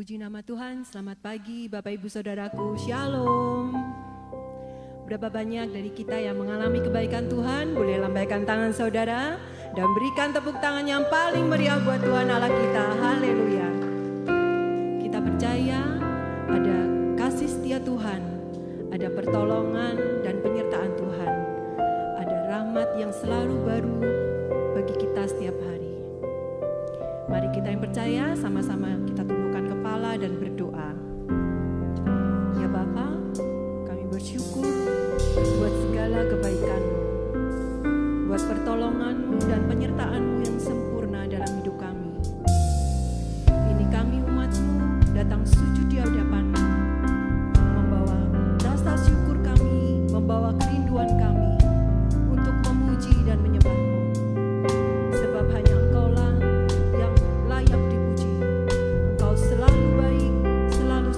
Puji nama Tuhan, selamat pagi Bapak Ibu Saudaraku, Shalom. Berapa banyak dari kita yang mengalami kebaikan Tuhan, boleh lambaikan tangan saudara dan berikan tepuk tangan yang paling meriah buat Tuhan Allah kita, haleluya. Kita percaya ada kasih setia Tuhan, ada pertolongan dan penyertaan Tuhan, ada rahmat yang selalu baru bagi kita setiap hari. Mari kita yang percaya sama-sama kita tundukkan kepala dan berdoa. Ya Bapa, kami bersyukur buat segala kebaikan-Mu, buat pertolongan-Mu dan penyertaan-Mu yang sempurna dalam hidup kami. Ini kami umat-Mu datang sujud di hadapan-Mu, membawa rasa syukur kami, membawa kerinduan kami untuk memuji dan menyembah-Mu. Sebab hanya Engkau-lah yang layak dipuji. Engkau selalu baik, selalu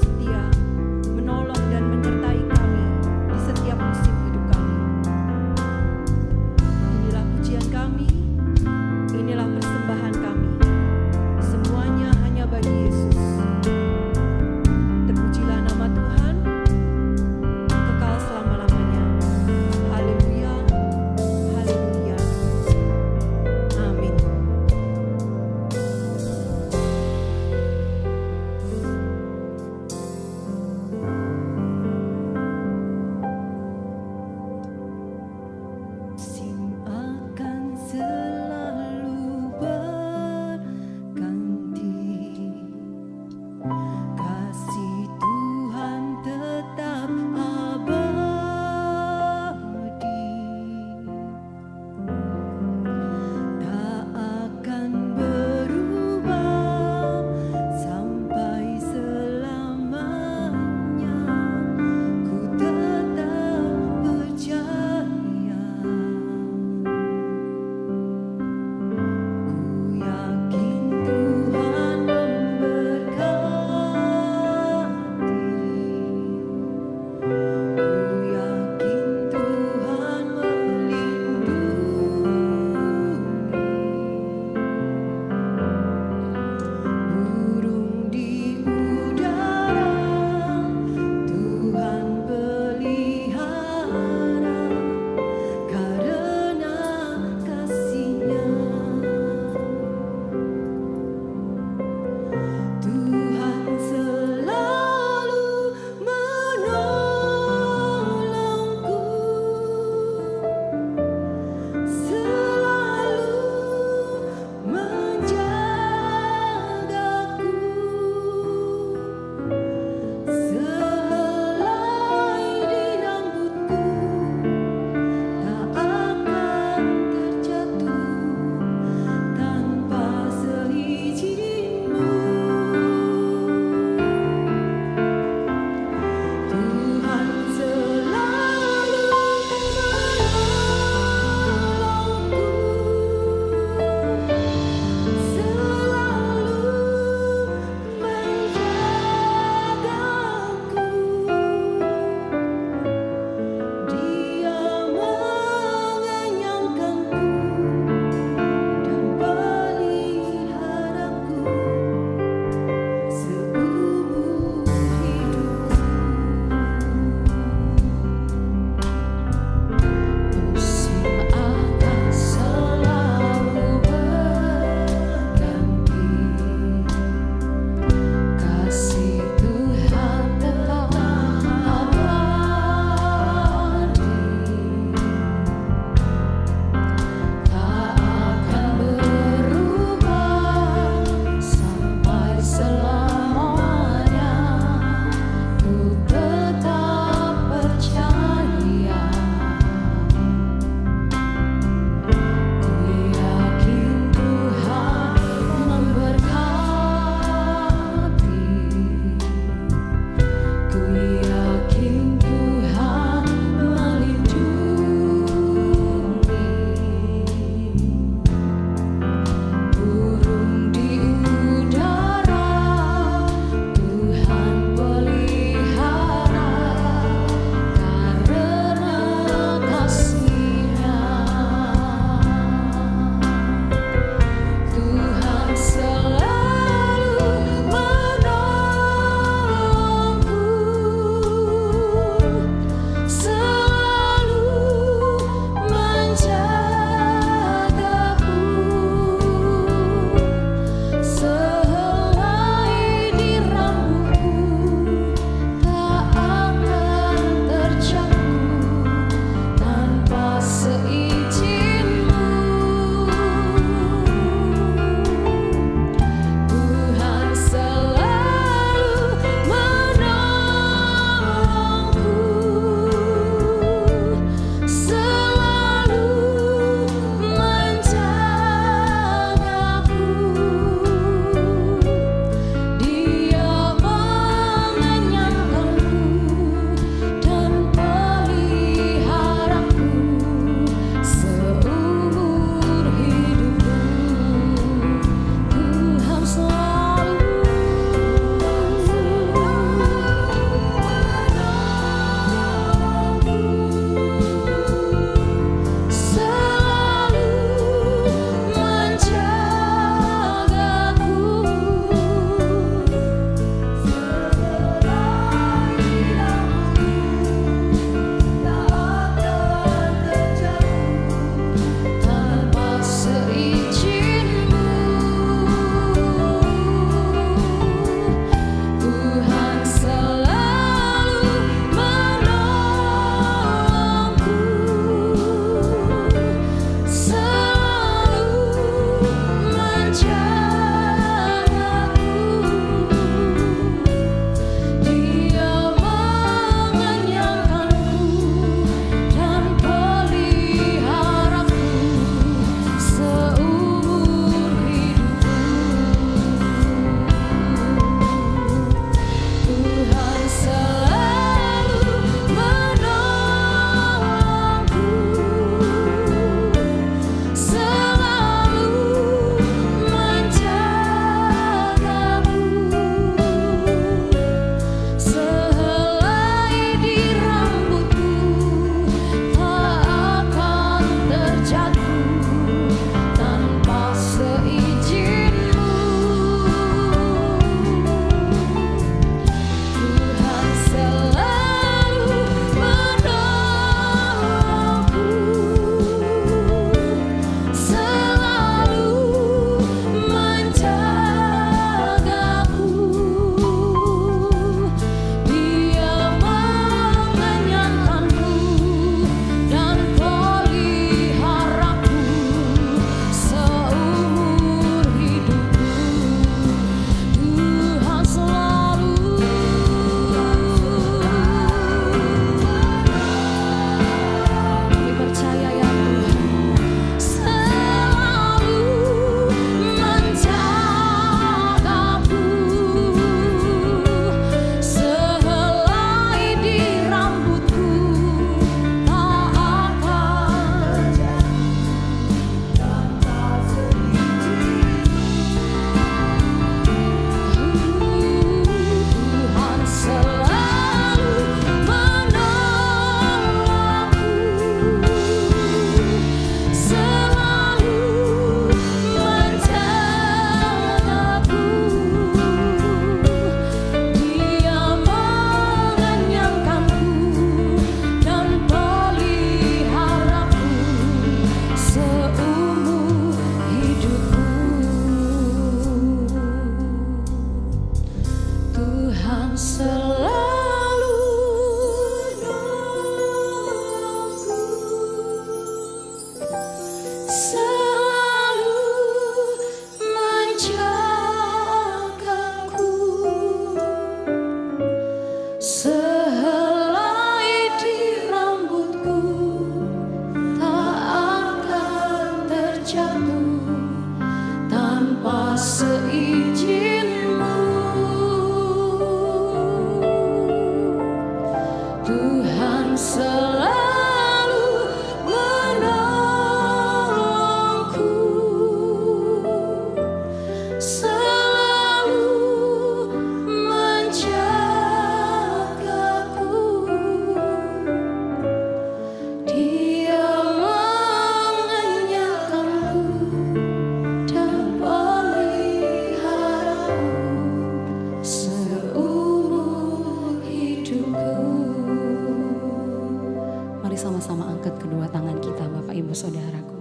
Mari sama-sama angkat kedua tangan kita Bapak Ibu Saudaraku.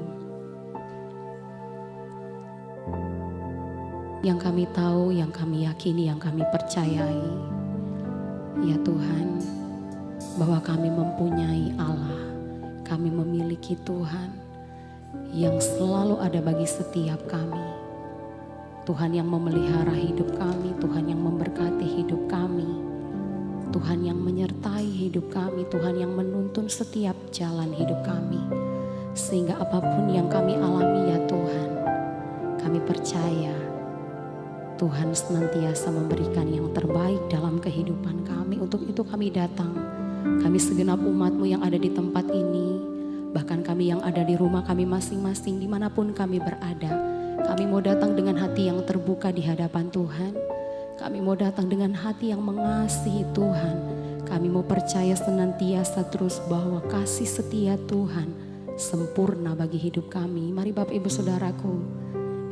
Yang kami tahu, yang kami yakini, yang kami percayai, ya Tuhan, bahwa kami mempunyai Allah, kami memiliki Tuhan yang selalu ada bagi setiap kami. Tuhan yang memelihara hidup kami, Tuhan yang memberkati hidup kami, Tuhan yang menyertai hidup kami, Tuhan yang menuntun setiap jalan hidup kami. Sehingga apapun yang kami alami ya Tuhan, kami percaya Tuhan senantiasa memberikan yang terbaik dalam kehidupan kami. Untuk itu kami datang, kami segenap umat-Mu yang ada di tempat ini, bahkan kami yang ada di rumah kami masing-masing dimanapun kami berada. Kami mau datang dengan hati yang terbuka di hadapan Tuhan. Kami mau datang dengan hati yang mengasihi Tuhan. Kami mau percaya senantiasa terus bahwa kasih setia Tuhan sempurna bagi hidup kami. Mari Bapak Ibu Saudaraku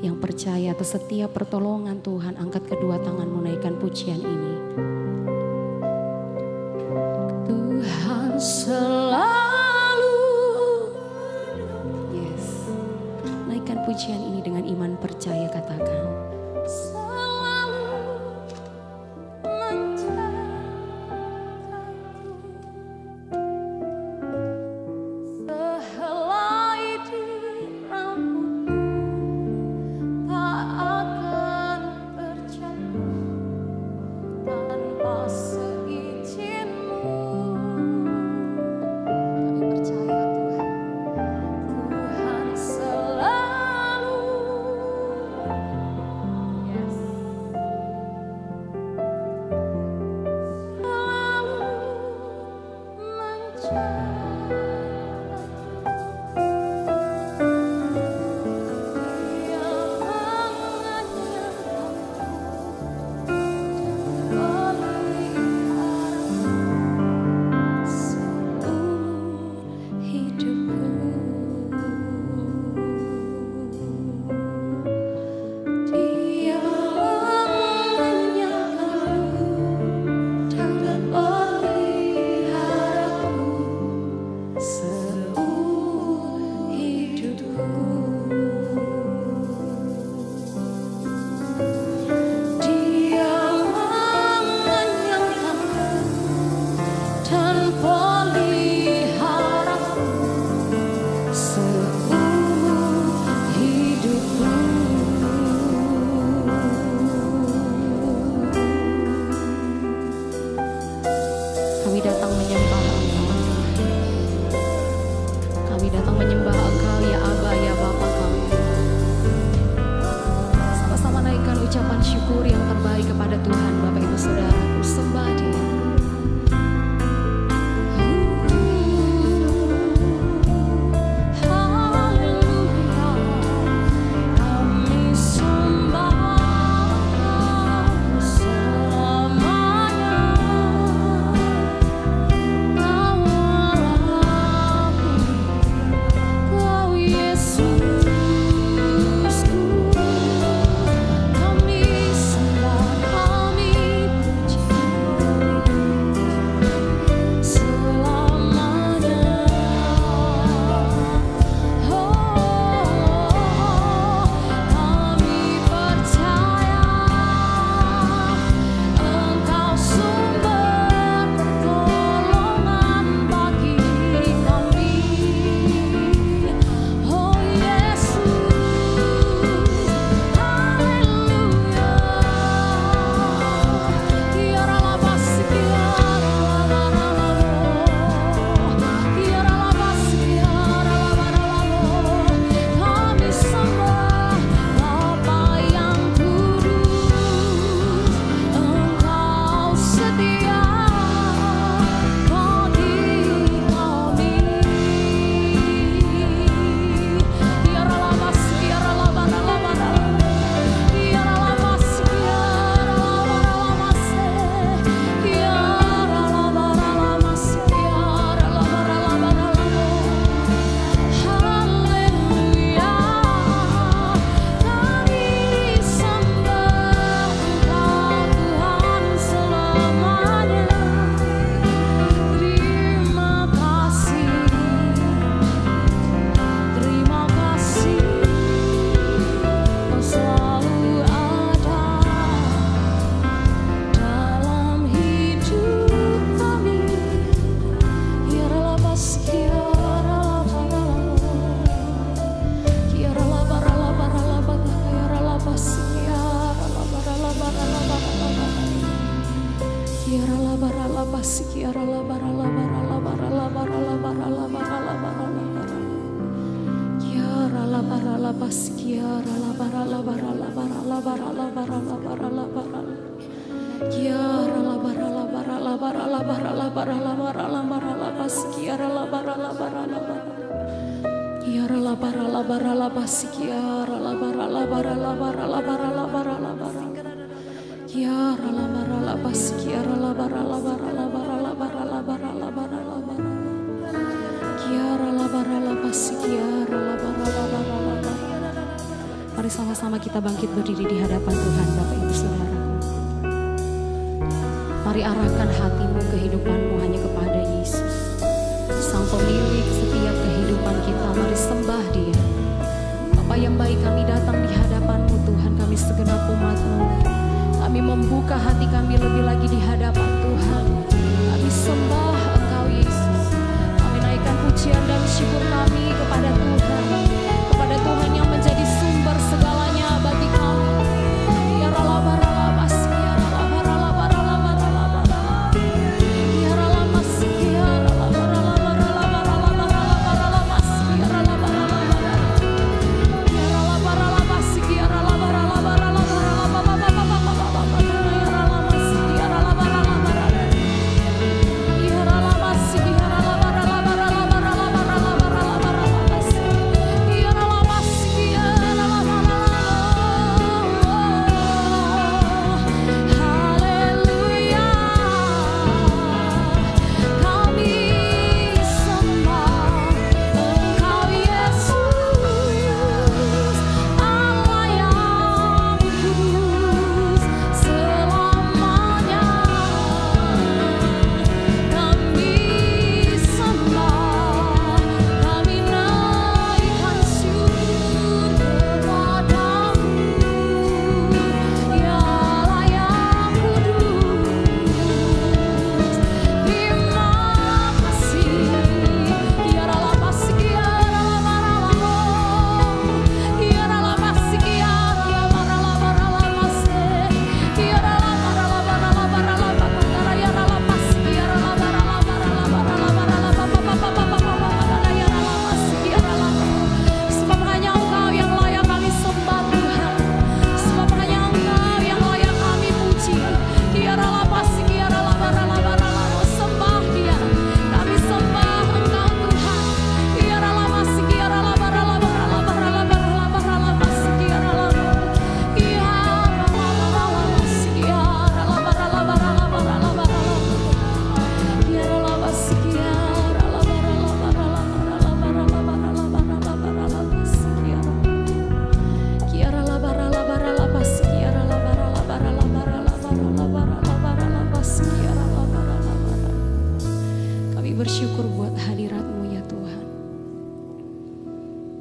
yang percaya atas setiap pertolongan Tuhan, angkat kedua tangan menaikkan pujian ini. Tuhan selalu, yes, naikkan pujian ini dengan iman percaya, katakan selalu Mari sama-sama kita bangkit berdiri di hadapan Tuhan, Bapak Ibu Saudaraku. Mari arahkan hatimu, kehidupanmu hanya kepada Yesus, Sang Pemilik setiap kehidupan kita. Mari sembah Dia. Bapa yang baik, kami datang di hadapan-Mu Tuhan, kami segenap umat-Mu. Kami membuka hati kami lebih lagi di hadapan Tuhan. Kami sembah Engkau Yesus. Kami naikkan pujian dan syukur kami kepada Tuhan. Kepada Tuhan yang menjadi sumber segalanya bagi kami. Ya Allah,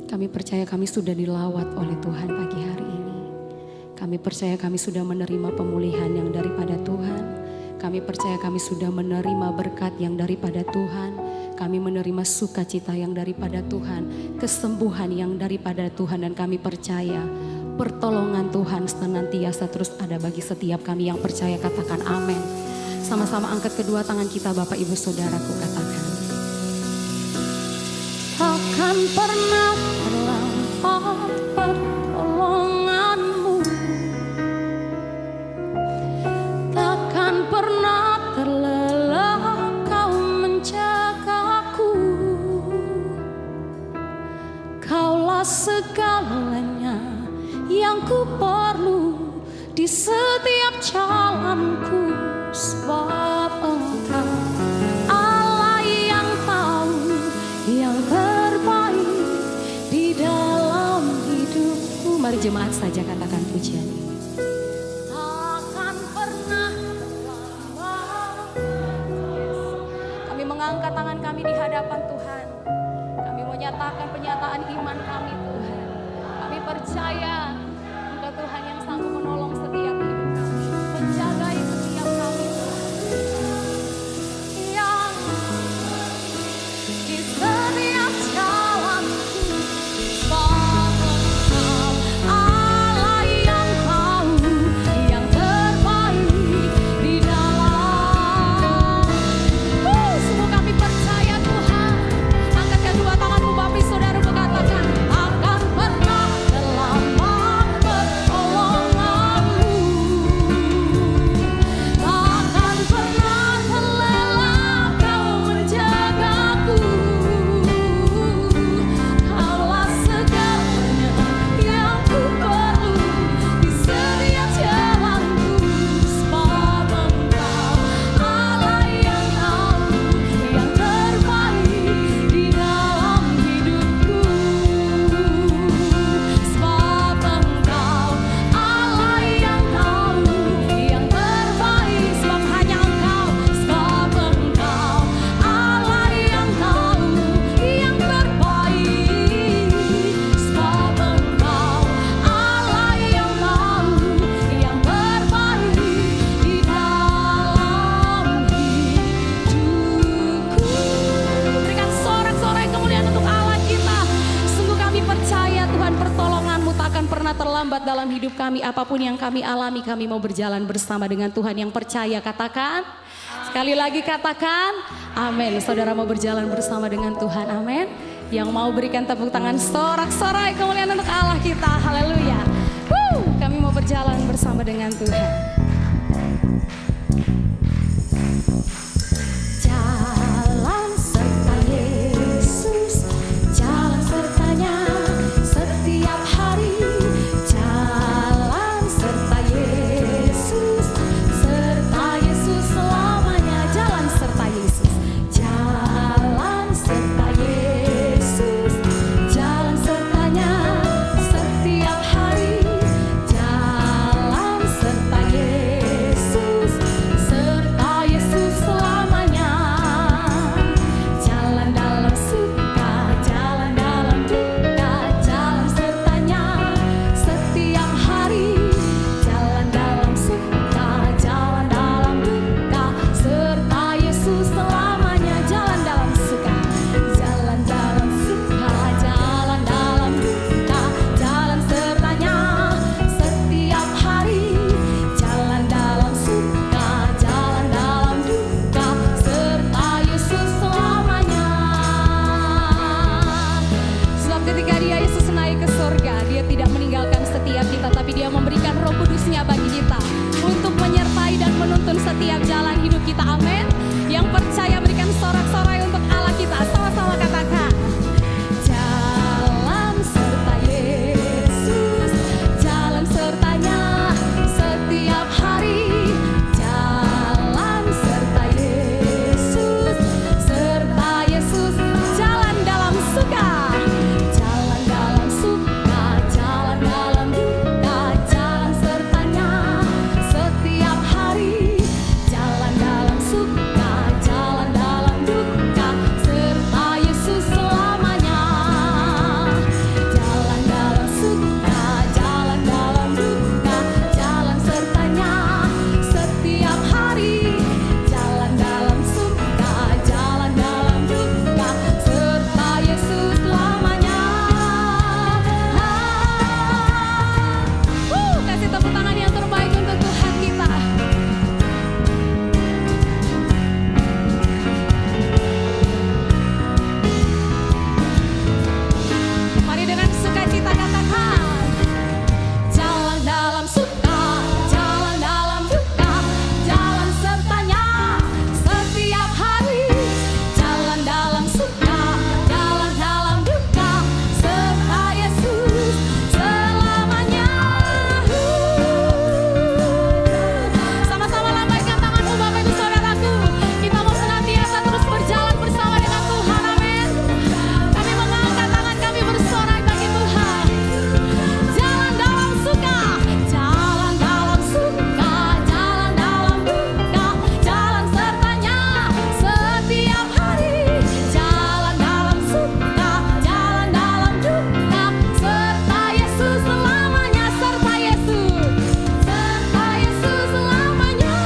Kami percaya kami sudah dilawat oleh Tuhan pagi hari ini. Kami percaya kami sudah menerima pemulihan yang daripada Tuhan. Kami percaya kami sudah menerima berkat yang daripada Tuhan. Kami menerima sukacita yang daripada Tuhan, kesembuhan yang daripada Tuhan, dan kami percaya pertolongan Tuhan senantiasa terus ada bagi setiap kami yang percaya. Katakan amin. Sama-sama angkat kedua tangan kita, Bapak Ibu Saudaraku, katakan. Takkan pernah terlambat pertolonganmu, takkan pernah terlelah kau menjagaku. Kaulah segalanya yang ku perlu di setiap jalanku, sebab Engkau Allah yang tahu yang terbaik di dalam hidupku. Mari jemaat saja katakan pujian ini. Takkan pernah terlambat. Kami mengangkat tangan kami di hadapan Tuhan. Kami menyatakan penyataan iman kami, Tuhan. Kami percaya Engkau Tuhan yang sanggup menolong setiap hidup kami, menjagai setiap kami, yang di setiap jalanku, sebab Engkau Allah yang tahu yang terbaik di dalam. Semua kami percaya Tuhan. Angkat kedua tanganmu, Bapak Saudara, katakan akan pernah terlambat dalam hidup kami, apapun yang kami alami, kami mau berjalan bersama dengan Tuhan. Yang percaya katakan, sekali lagi katakan, amin. Saudara mau berjalan bersama dengan Tuhan, amin. Yang mau berikan tepuk tangan, sorak-sorai kemuliaan untuk Allah kita, haleluya. Kami mau berjalan bersama dengan Tuhan. Jalan serta Yesus, jalan sertanya setiap hari. Jalan serta Yesus, serta Yesus selamanya. Jalan serta Yesus, jalan serta Yesus, jalan sertanya setiap hari. Jalan serta Yesus, serta Yesus selamanya. Jalan dalam suka, jalan dalam duka, jalan sertanya setiap hari. Jalan dalam suka, jalan dalam duka, serta Yesus selamanya. Jalan dalam suka, jalan dalam suka, jalan dalam duka, jalan sertanya setiap hari. Jalan dalam suka, jalan dalam duka, serta Yesus selamanya. Sebab ketika Yesus naik ke surga, Dia tidak meninggalkan setiap kita, tapi Dia memberikan Roh Kudus-Nya bagi kita untuk menyertai dan menuntun setiap jalan hidup kita, amin. Yang percaya berikan sorak-sorai untuk Allah kita, sama-sama katakan. Jalan serta Yesus, jalan sertanya setiap hari. Jalan serta Yesus, serta Yesus. Jalan dalam suka, jalan dalam suka, jalan dalam duka, jalan sertanya setiap hari. Jalan dalam suka, jalan dalam duka, serta Yesus selamanya. Jalan dalam suka, jalan dalam duka, jalan sertanya setiap hari. Jalan dalam suka, jalan dalam duka, serta Yesus selamanya. Kasih tepuk tangan yang terbaik untuk Tuhan kita. Mari dengan sukacita katakan. Jalan dalam suka, jalan dalam duka, jalan sertanya setiap hari. Jalan dalam suka, jalan dalam duka, serta Yesus selamanya. Sama-sama lambaikan tanganmu Bapak Ibu Saudaraku. Kita mau senantiasa terus berjalan bersama dengan Tuhan, amin. Kami mengangkat tangan kami bersorai bagi Tuhan. Jalan dalam suka, jalan dalam suka, jalan dalam duka, jalan sertanya setiap hari. Jalan dalam suka, jalan dalam duka, serta Yesus selamanya. Serta Yesus, serta Yesus selamanya.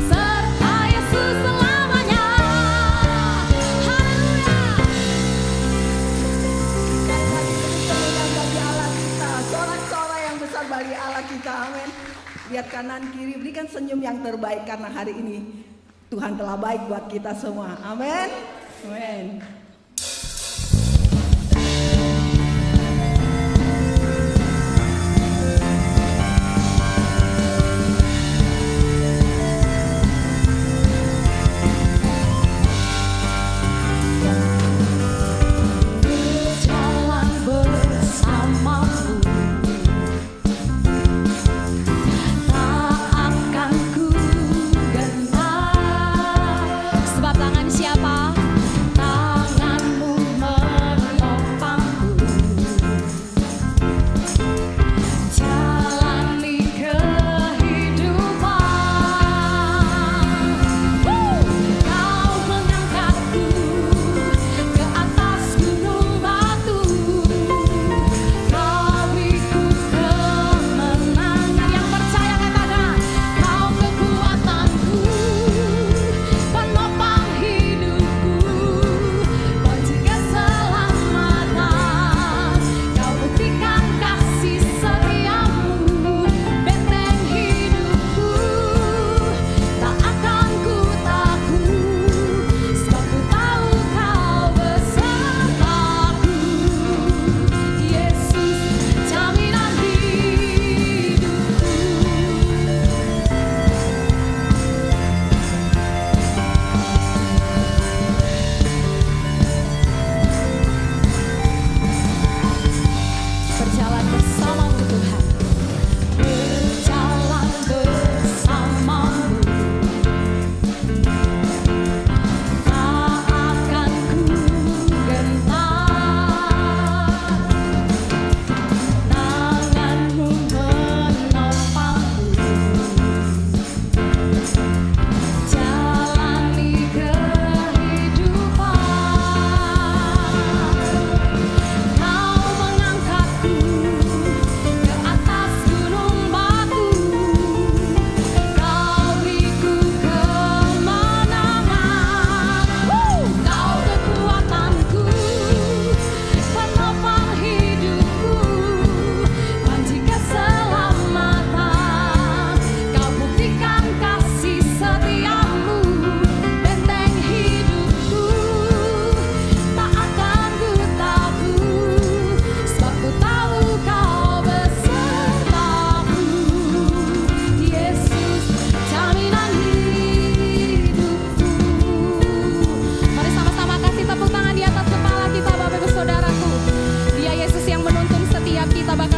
Serta Yesus selamanya. Yang bagi Allah kita, sorak-sorai yang besar bagi Allah kita, amin. Lihat kanan kiri, berikan senyum yang terbaik karena hari ini Tuhan telah baik buat kita semua, amin. Amin. Berjalan bersamamu, tak akan ku gentar. Sebab tangan siapa? Tangan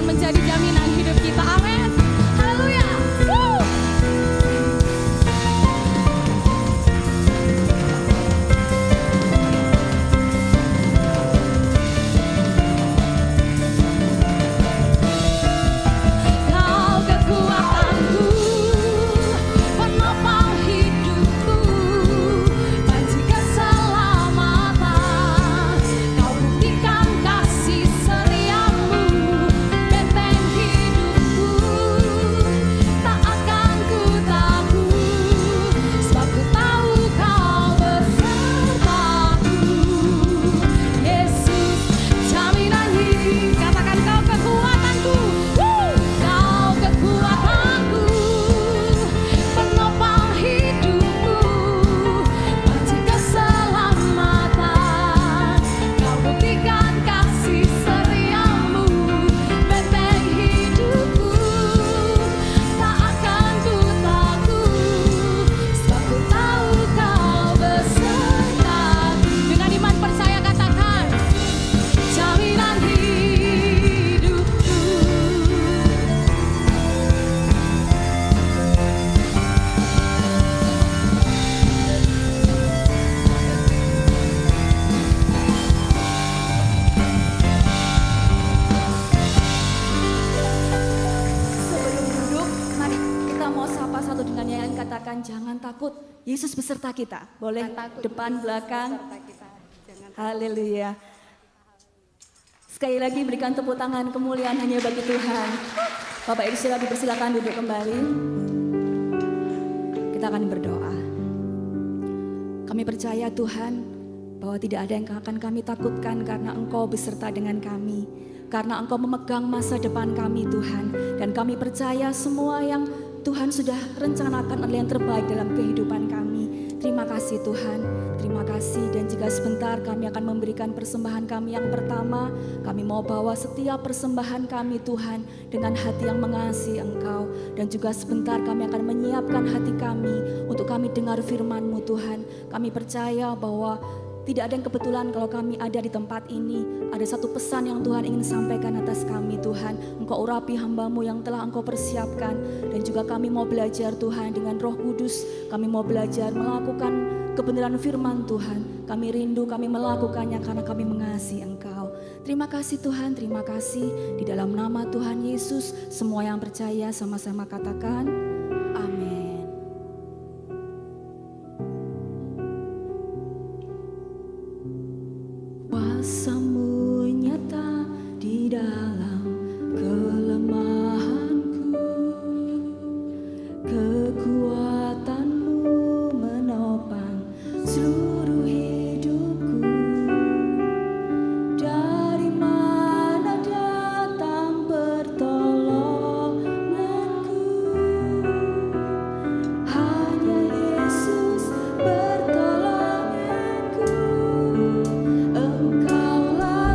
menjadi jaminan hidup kita. Amin. Haleluya. Woo! Kau kekuatanku, penopang hidupku, panci keselamatan. Kau buktikan kasih setiamu, benteng hidupku. Tak akan ku takut, sebab ku tahu Kau besertaku. Yesus, jaminan hidup. Katakan Kau kekuatanku. Kau kekuatanku, penopang hidupku, panci keselamatan. Kau buktikan kasih setiamu, benteng hidupku. Tak akan ku takut, sebab ku tahu Kau besertaku. Dengan iman percaya katakan, jaminan hidupku. Sebelum duduk, mari kita mau sapa satu dengan yang lain, katakan jangan takut, Yesus beserta kita. Boleh depan, belakang. Haleluya. Sekali lagi berikan tepuk tangan kemuliaan hanya bagi Tuhan. Bapak Ibu saudara dipersilakan duduk kembali. Kita akan berdoa. Kami percaya Tuhan bahwa tidak ada yang akan kami takutkan karena Engkau beserta dengan kami. Karena Engkau memegang masa depan kami Tuhan. Dan kami percaya semua yang Tuhan sudah rencanakan adalah yang terbaik dalam kehidupan kami. Terima kasih Tuhan, terima kasih. Dan jika sebentar kami akan memberikan persembahan kami yang pertama, kami mau bawa setiap persembahan kami Tuhan dengan hati yang mengasihi Engkau. Dan juga sebentar kami akan menyiapkan hati kami untuk kami dengar firman-Mu Tuhan. Kami percaya bahwa tidak ada yang kebetulan kalau kami ada di tempat ini. Ada satu pesan yang Tuhan ingin sampaikan atas kami Tuhan. Engkau urapi hamba-Mu yang telah Engkau persiapkan. Dan juga kami mau belajar Tuhan dengan Roh Kudus. Kami mau belajar melakukan kebenaran firman Tuhan. Kami rindu, kami melakukannya karena kami mengasihi Engkau. Terima kasih Tuhan, terima kasih. Di dalam nama Tuhan Yesus, semua yang percaya sama-sama katakan amin. Kuasa-Mu nyata di dalam kelemahanku, kekuatan-Mu menopang seluruh hidupku. Dari mana datang pertolonganku? Hanya Yesus pertolonganku. Engkaulah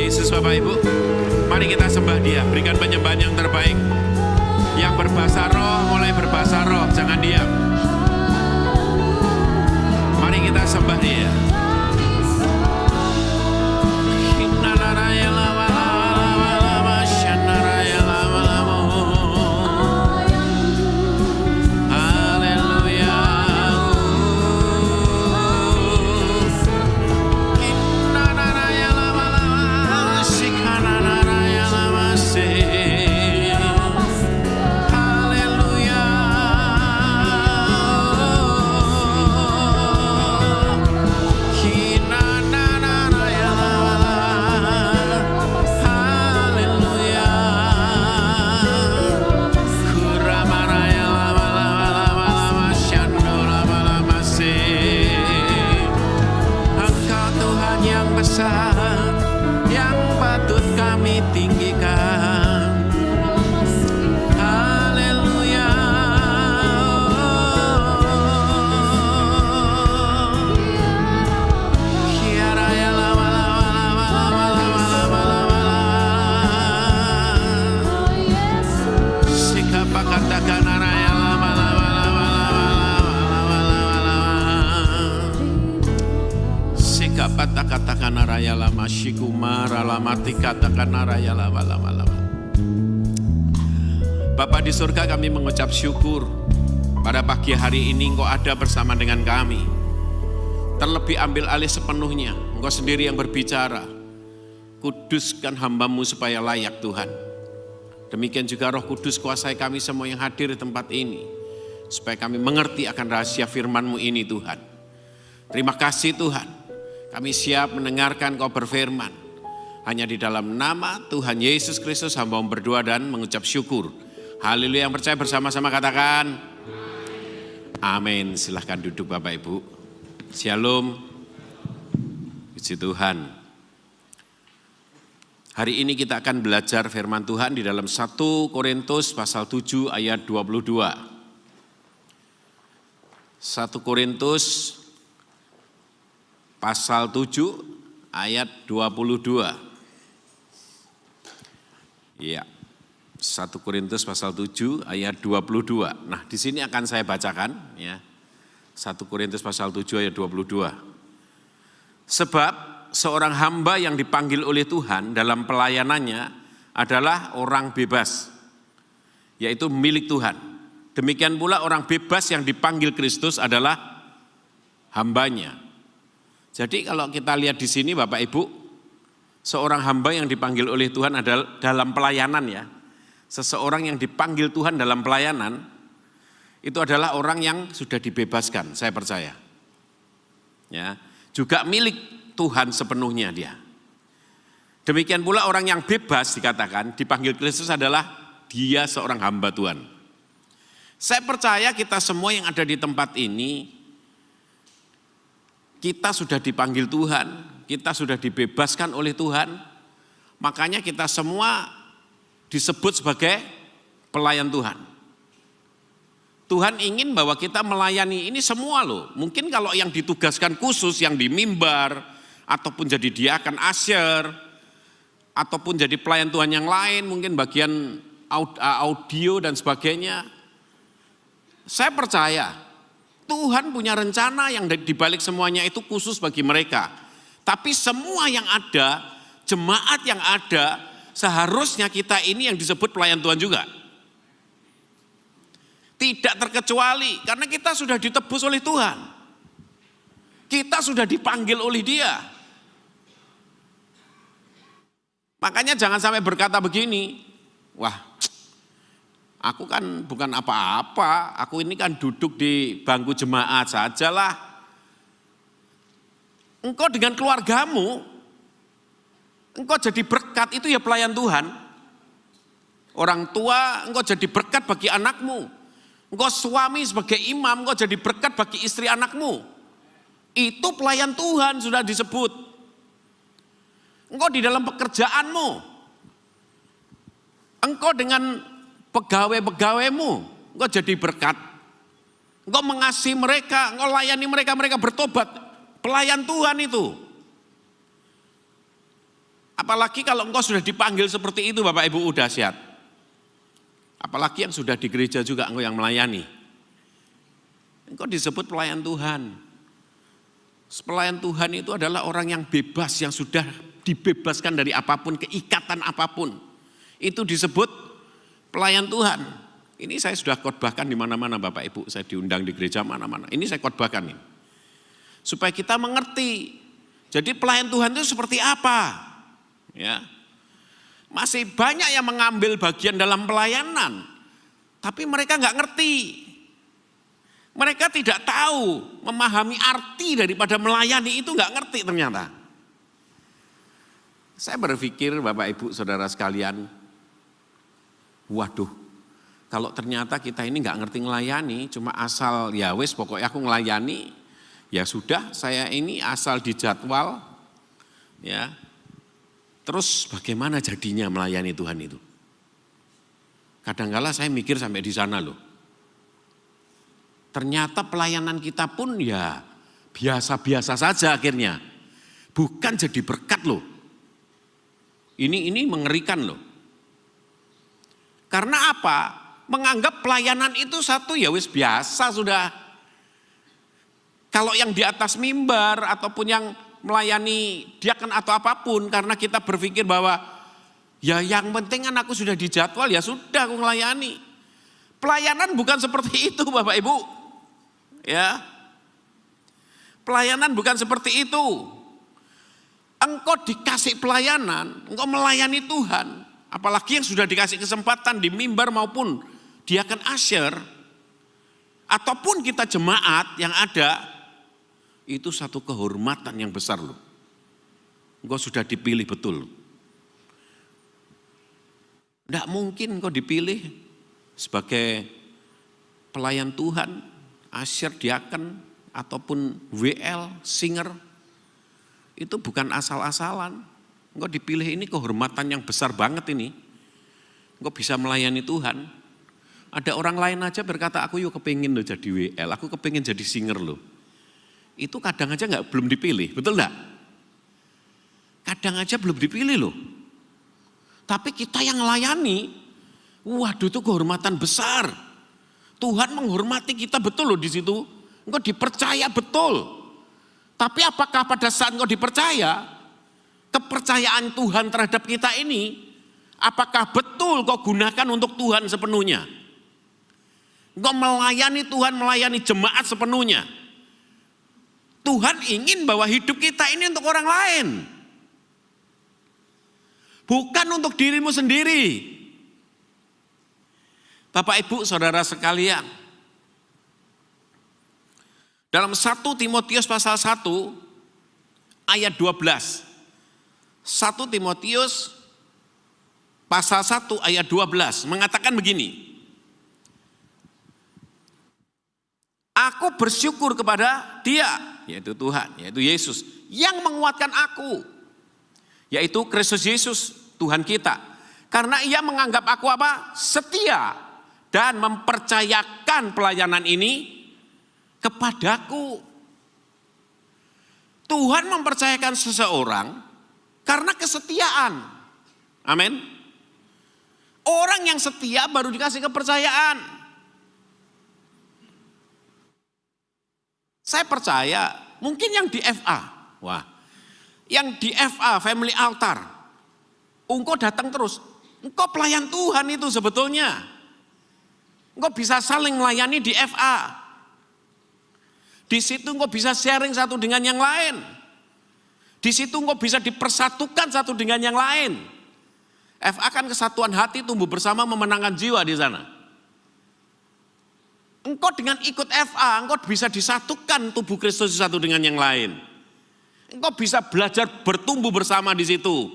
Yesus Bapak Ibu, mari kita sembah Dia, berikan penyembahan yang terbaik. Yang berbahasa roh, mulai berbahasa roh, jangan diam. Mari kita sembah Dia. Yang patut kami tinggikan. Haleluya. Sikapa katakan araya lama. Katakan araya lama shikumara lamati katakan araya lama. Bapa di surga, kami mengucap syukur pada pagi hari ini Engkau ada bersama dengan kami. Terlebih ambil alih sepenuhnya, Engkau sendiri yang berbicara. Kuduskan hamba-Mu supaya layak Tuhan. Demikian juga Roh Kudus kuasai kami semua yang hadir di tempat ini, supaya kami mengerti akan rahasia firman-Mu ini Tuhan. Terima kasih Tuhan. Kami siap mendengarkan Kau berfirman. Hanya di dalam nama Tuhan Yesus Kristus hamba berdoa dan mengucap syukur. Haleluya. Yang percaya bersama-sama katakan amin. Silahkan duduk Bapak Ibu. Shalom. Puji Tuhan. Hari ini kita akan belajar firman Tuhan di dalam 1 Korintus pasal 7 ayat 22. 1 Korintus pasal 7 ayat 22. Iya. 1 Korintus pasal 7 ayat 22. Nah, di sini akan saya bacakan ya. 1 Korintus pasal 7 ayat 22. Sebab seorang hamba yang dipanggil oleh Tuhan dalam pelayanannya adalah orang bebas, yaitu milik Tuhan. Demikian pula orang bebas yang dipanggil Kristus adalah hambanya. Jadi kalau kita lihat di sini Bapak Ibu, seorang hamba yang dipanggil oleh Tuhan adalah dalam pelayanan ya. Seseorang yang dipanggil Tuhan dalam pelayanan, itu adalah orang yang sudah dibebaskan, saya percaya. Ya, juga milik Tuhan sepenuhnya dia. Demikian pula orang yang bebas dikatakan, dipanggil Kristus adalah dia seorang hamba Tuhan. Saya percaya kita semua yang ada di tempat ini, kita sudah dipanggil Tuhan, kita sudah dibebaskan oleh Tuhan, makanya kita semua disebut sebagai pelayan Tuhan. Tuhan ingin bahwa kita melayani ini semua loh. Mungkin kalau yang ditugaskan khusus, yang di mimbar, ataupun jadi diakan asyir, ataupun jadi pelayan Tuhan yang lain, mungkin bagian audio dan sebagainya. Saya percaya Tuhan punya rencana yang dibalik semuanya itu khusus bagi mereka. Tapi semua yang ada, jemaat yang ada, seharusnya kita ini yang disebut pelayan Tuhan juga. Tidak terkecuali, karena kita sudah ditebus oleh Tuhan. Kita sudah dipanggil oleh Dia. Makanya jangan sampai berkata begini, wah, aku kan bukan apa-apa, aku ini kan duduk di bangku jemaat sajalah. Engkau dengan keluargamu, engkau jadi berkat, itu ya pelayan Tuhan. Orang tua, engkau jadi berkat bagi anakmu. Engkau suami sebagai imam, engkau jadi berkat bagi istri anakmu. Itu pelayan Tuhan sudah disebut. Engkau di dalam pekerjaanmu, engkau dengan pegawai-pegawaimu, engkau jadi berkat. Engkau mengasihi mereka, engkau layani mereka, mereka bertobat. Pelayan Tuhan itu. Apalagi kalau engkau sudah dipanggil seperti itu Bapak Ibu, dahsyat. Apalagi yang sudah di gereja juga engkau yang melayani. Engkau disebut pelayan Tuhan. Pelayan Tuhan itu adalah orang yang bebas, yang sudah dibebaskan dari apapun, keikatan apapun. Itu disebut pelayan Tuhan. Ini saya sudah khotbahkan di mana-mana Bapak Ibu, saya diundang di gereja mana-mana. Ini saya khotbahkan ini. Supaya kita mengerti. Jadi pelayan Tuhan itu seperti apa? Ya. Masih banyak yang mengambil bagian dalam pelayanan, tapi mereka nggak ngerti. Mereka tidak tahu, memahami arti daripada melayani itu nggak ngerti ternyata. Saya berpikir Bapak Ibu Saudara sekalian, waduh, kalau ternyata kita ini nggak ngerti melayani, cuma asal ya wes pokoknya aku melayani, ya sudah saya ini asal dijadwal, ya. Terus bagaimana jadinya melayani Tuhan itu? Kadang-kala saya mikir sampai di sana loh. Ternyata pelayanan kita pun ya biasa-biasa saja akhirnya. Bukan jadi berkat loh. Ini mengerikan loh. Karena apa? Menganggap pelayanan itu satu ya wis biasa sudah. Kalau yang di atas mimbar ataupun yang melayani diaken atau apapun, karena kita berpikir bahwa ya yang penting kan aku sudah dijadwal, ya sudah aku melayani. Pelayanan bukan seperti itu Bapak Ibu. Ya. Pelayanan bukan seperti itu. Engkau dikasih pelayanan, engkau melayani Tuhan, apalagi yang sudah dikasih kesempatan di mimbar maupun diaken asyir ataupun kita jemaat yang ada, itu satu kehormatan yang besar loh. Engkau sudah dipilih betul. Tidak mungkin engkau dipilih sebagai pelayan Tuhan, asyir, diaken, ataupun WL, singer. Itu bukan asal-asalan. Engkau dipilih ini kehormatan yang besar banget ini. Engkau bisa melayani Tuhan. Ada orang lain aja berkata, aku yuk kepingin loh jadi WL, aku kepingin jadi singer loh. Itu kadang aja belum dipilih, betul enggak? Kadang aja belum dipilih loh. Tapi kita yang melayani, waduh itu kehormatan besar. Tuhan menghormati kita betul loh di situ. Engkau dipercaya betul. Tapi apakah pada saat engkau dipercaya, kepercayaan Tuhan terhadap kita ini, apakah betul kau gunakan untuk Tuhan sepenuhnya? Engkau melayani Tuhan, melayani jemaat sepenuhnya. Tuhan ingin bahwa hidup kita ini untuk orang lain. Bukan untuk dirimu sendiri. Bapak Ibu Saudara sekalian. Dalam 1 Timotius pasal 1 ayat 12. 1 Timotius pasal 1 ayat 12 mengatakan begini. Aku bersyukur kepada Dia, yaitu Tuhan, yaitu Yesus, yang menguatkan aku, yaitu Kristus Yesus, Tuhan kita. Karena Ia menganggap aku apa? Setia dan mempercayakan pelayanan ini kepadaku. Tuhan mempercayakan seseorang karena kesetiaan. Amin. Orang yang setia baru dikasih kepercayaan. Saya percaya mungkin yang di FA, yang di FA Family Altar, engkau datang terus, engkau pelayan Tuhan itu sebetulnya. Engkau bisa saling melayani di FA. Di situ engkau bisa sharing satu dengan yang lain. Di situ engkau bisa dipersatukan satu dengan yang lain. FA kan kesatuan hati, tumbuh bersama, memenangkan jiwa di sana. Engkau dengan ikut FA, engkau bisa disatukan tubuh Kristus satu dengan yang lain. Engkau bisa belajar bertumbuh bersama di situ.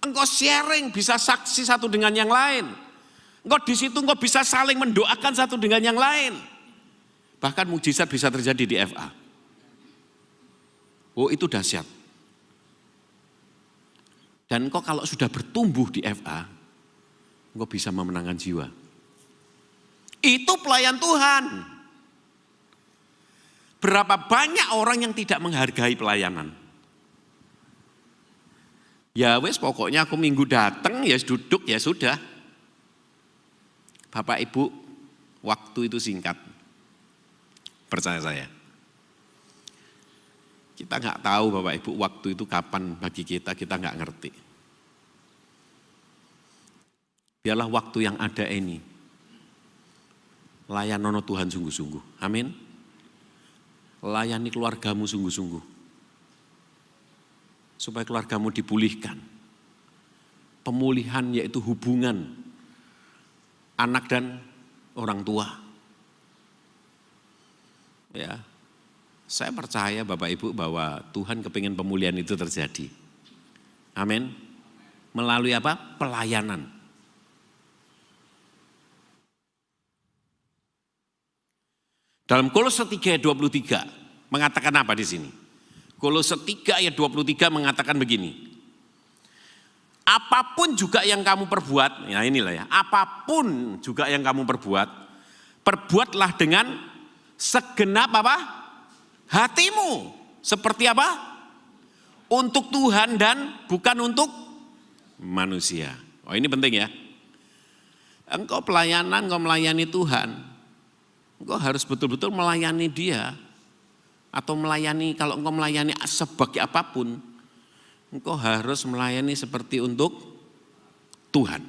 Engkau sharing, bisa saksi satu dengan yang lain. Engkau di situ engkau bisa saling mendoakan satu dengan yang lain. Bahkan mujizat bisa terjadi di FA. Oh itu dahsyat. Dan engkau kalau sudah bertumbuh di FA, engkau bisa memenangkan jiwa. Itu pelayan Tuhan. Berapa banyak orang yang tidak menghargai pelayanan. Ya wes pokoknya aku minggu datang ya duduk ya sudah. Bapak Ibu, waktu itu singkat. Percaya saya. Kita nggak tahu Bapak Ibu waktu itu kapan bagi kita nggak ngerti. Biarlah waktu yang ada ini. Layanono Tuhan sungguh-sungguh. Amin. Layani keluargamu sungguh-sungguh. Supaya keluargamu dipulihkan. Pemulihan yaitu hubungan anak dan orang tua. Ya, saya percaya Bapak Ibu bahwa Tuhan kepingin pemulihan itu terjadi. Amin. Melalui apa? Pelayanan. Dalam Kolose 3 ayat 23 mengatakan apa di sini? Kolose 3 ayat 23 mengatakan begini. Apapun juga yang kamu perbuat, ya inilah ya, apapun juga yang kamu perbuat, perbuatlah dengan segenap apa? Hatimu. Seperti apa? Untuk Tuhan dan bukan untuk manusia. Oh ini penting ya. Engkau pelayanan, engkau melayani Tuhan. Engkau harus betul-betul melayani Dia. Atau melayani, kalau engkau melayani sebagai apapun, engkau harus melayani seperti untuk Tuhan.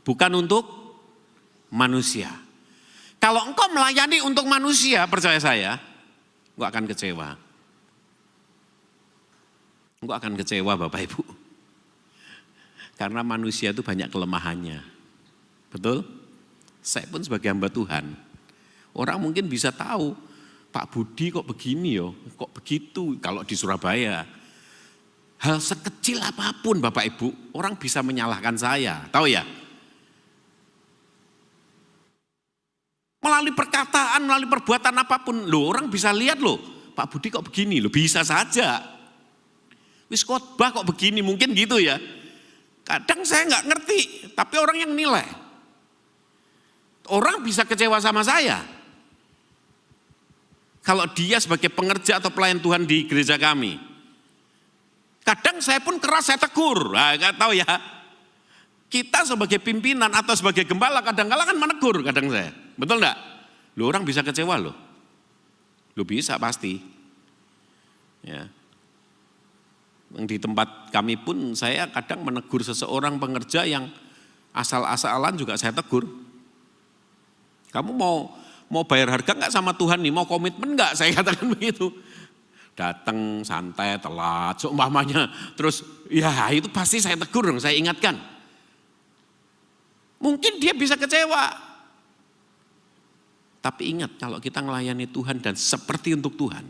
Bukan untuk manusia. Kalau engkau melayani untuk manusia, percaya saya, engkau akan kecewa. Engkau akan kecewa Bapak Ibu. Karena manusia itu banyak kelemahannya. Betul? Saya pun sebagai hamba Tuhan. Orang mungkin bisa tahu, Pak Budi kok begini yo, kok begitu kalau di Surabaya. Hal sekecil apapun Bapak Ibu, orang bisa menyalahkan saya, tahu ya? Melalui perkataan, melalui perbuatan apapun, loh orang bisa lihat loh, Pak Budi kok begini, loh bisa saja. Wis khotbah kok begini, mungkin gitu ya. Kadang saya nggak ngerti, tapi orang yang nilai. Orang bisa kecewa sama saya. Kalau dia sebagai pengerja atau pelayan Tuhan di gereja kami. Kadang saya pun keras, saya tegur. Nah, gak tahu ya. Kita sebagai pimpinan atau sebagai gembala kadang-kala kan menegur kadang saya. Betul enggak? Loh orang bisa kecewa loh. Loh bisa pasti. Ya. Di tempat kami pun saya kadang menegur seseorang pengerja yang asal-asalan juga saya tegur. Kamu mau bayar harga enggak sama Tuhan nih, mau komitmen enggak, saya katakan begitu. Datang santai, telat, seumpamanya. Terus ya itu pasti saya tegur dong, saya ingatkan. Mungkin dia bisa kecewa. Tapi ingat kalau kita melayani Tuhan dan seperti untuk Tuhan.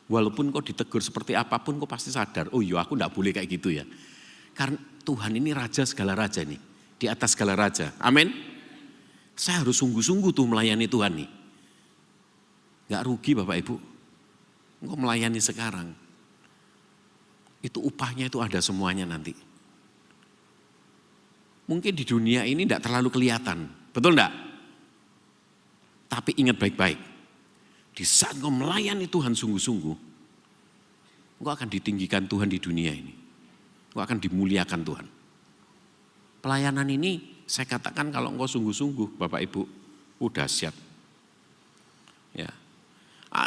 Walaupun kau ditegur seperti apapun kau pasti sadar, oh iya aku enggak boleh kayak gitu ya. Karena Tuhan ini raja segala raja nih, di atas segala raja. Amin. Saya harus sungguh-sungguh tuh melayani Tuhan nih. Gak rugi Bapak Ibu. Engkau melayani sekarang. Itu upahnya itu ada semuanya nanti. Mungkin di dunia ini tidak terlalu kelihatan. Betul enggak? Tapi ingat baik-baik. Di saat engkau melayani Tuhan sungguh-sungguh. Engkau akan ditinggikan Tuhan di dunia ini. Engkau akan dimuliakan Tuhan. Pelayanan ini saya katakan kalau engkau sungguh-sungguh Bapak Ibu, udah siap. Ya.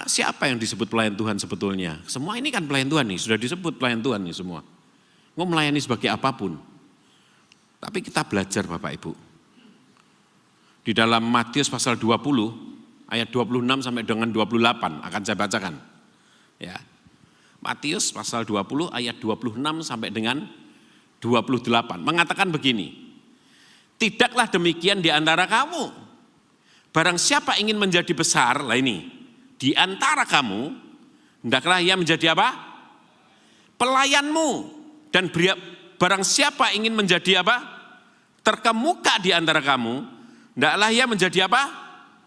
Siapa yang disebut pelayan Tuhan sebetulnya? Semua ini kan pelayan Tuhan nih, sudah disebut pelayan Tuhan nih semua. Engkau melayani sebagai apapun. Tapi kita belajar Bapak Ibu. Di dalam Matius pasal 20 ayat 26 sampai dengan 28 akan saya bacakan. Ya. Matius pasal 20 ayat 26 sampai dengan 28 mengatakan begini. Tidaklah demikian di antara kamu. Barang siapa ingin menjadi besar, lah ini, di antara kamu, hendaklah ia menjadi apa? Pelayanmu. Dan barang siapa ingin menjadi apa? Terkemuka di antara kamu, hendaklah ia menjadi apa?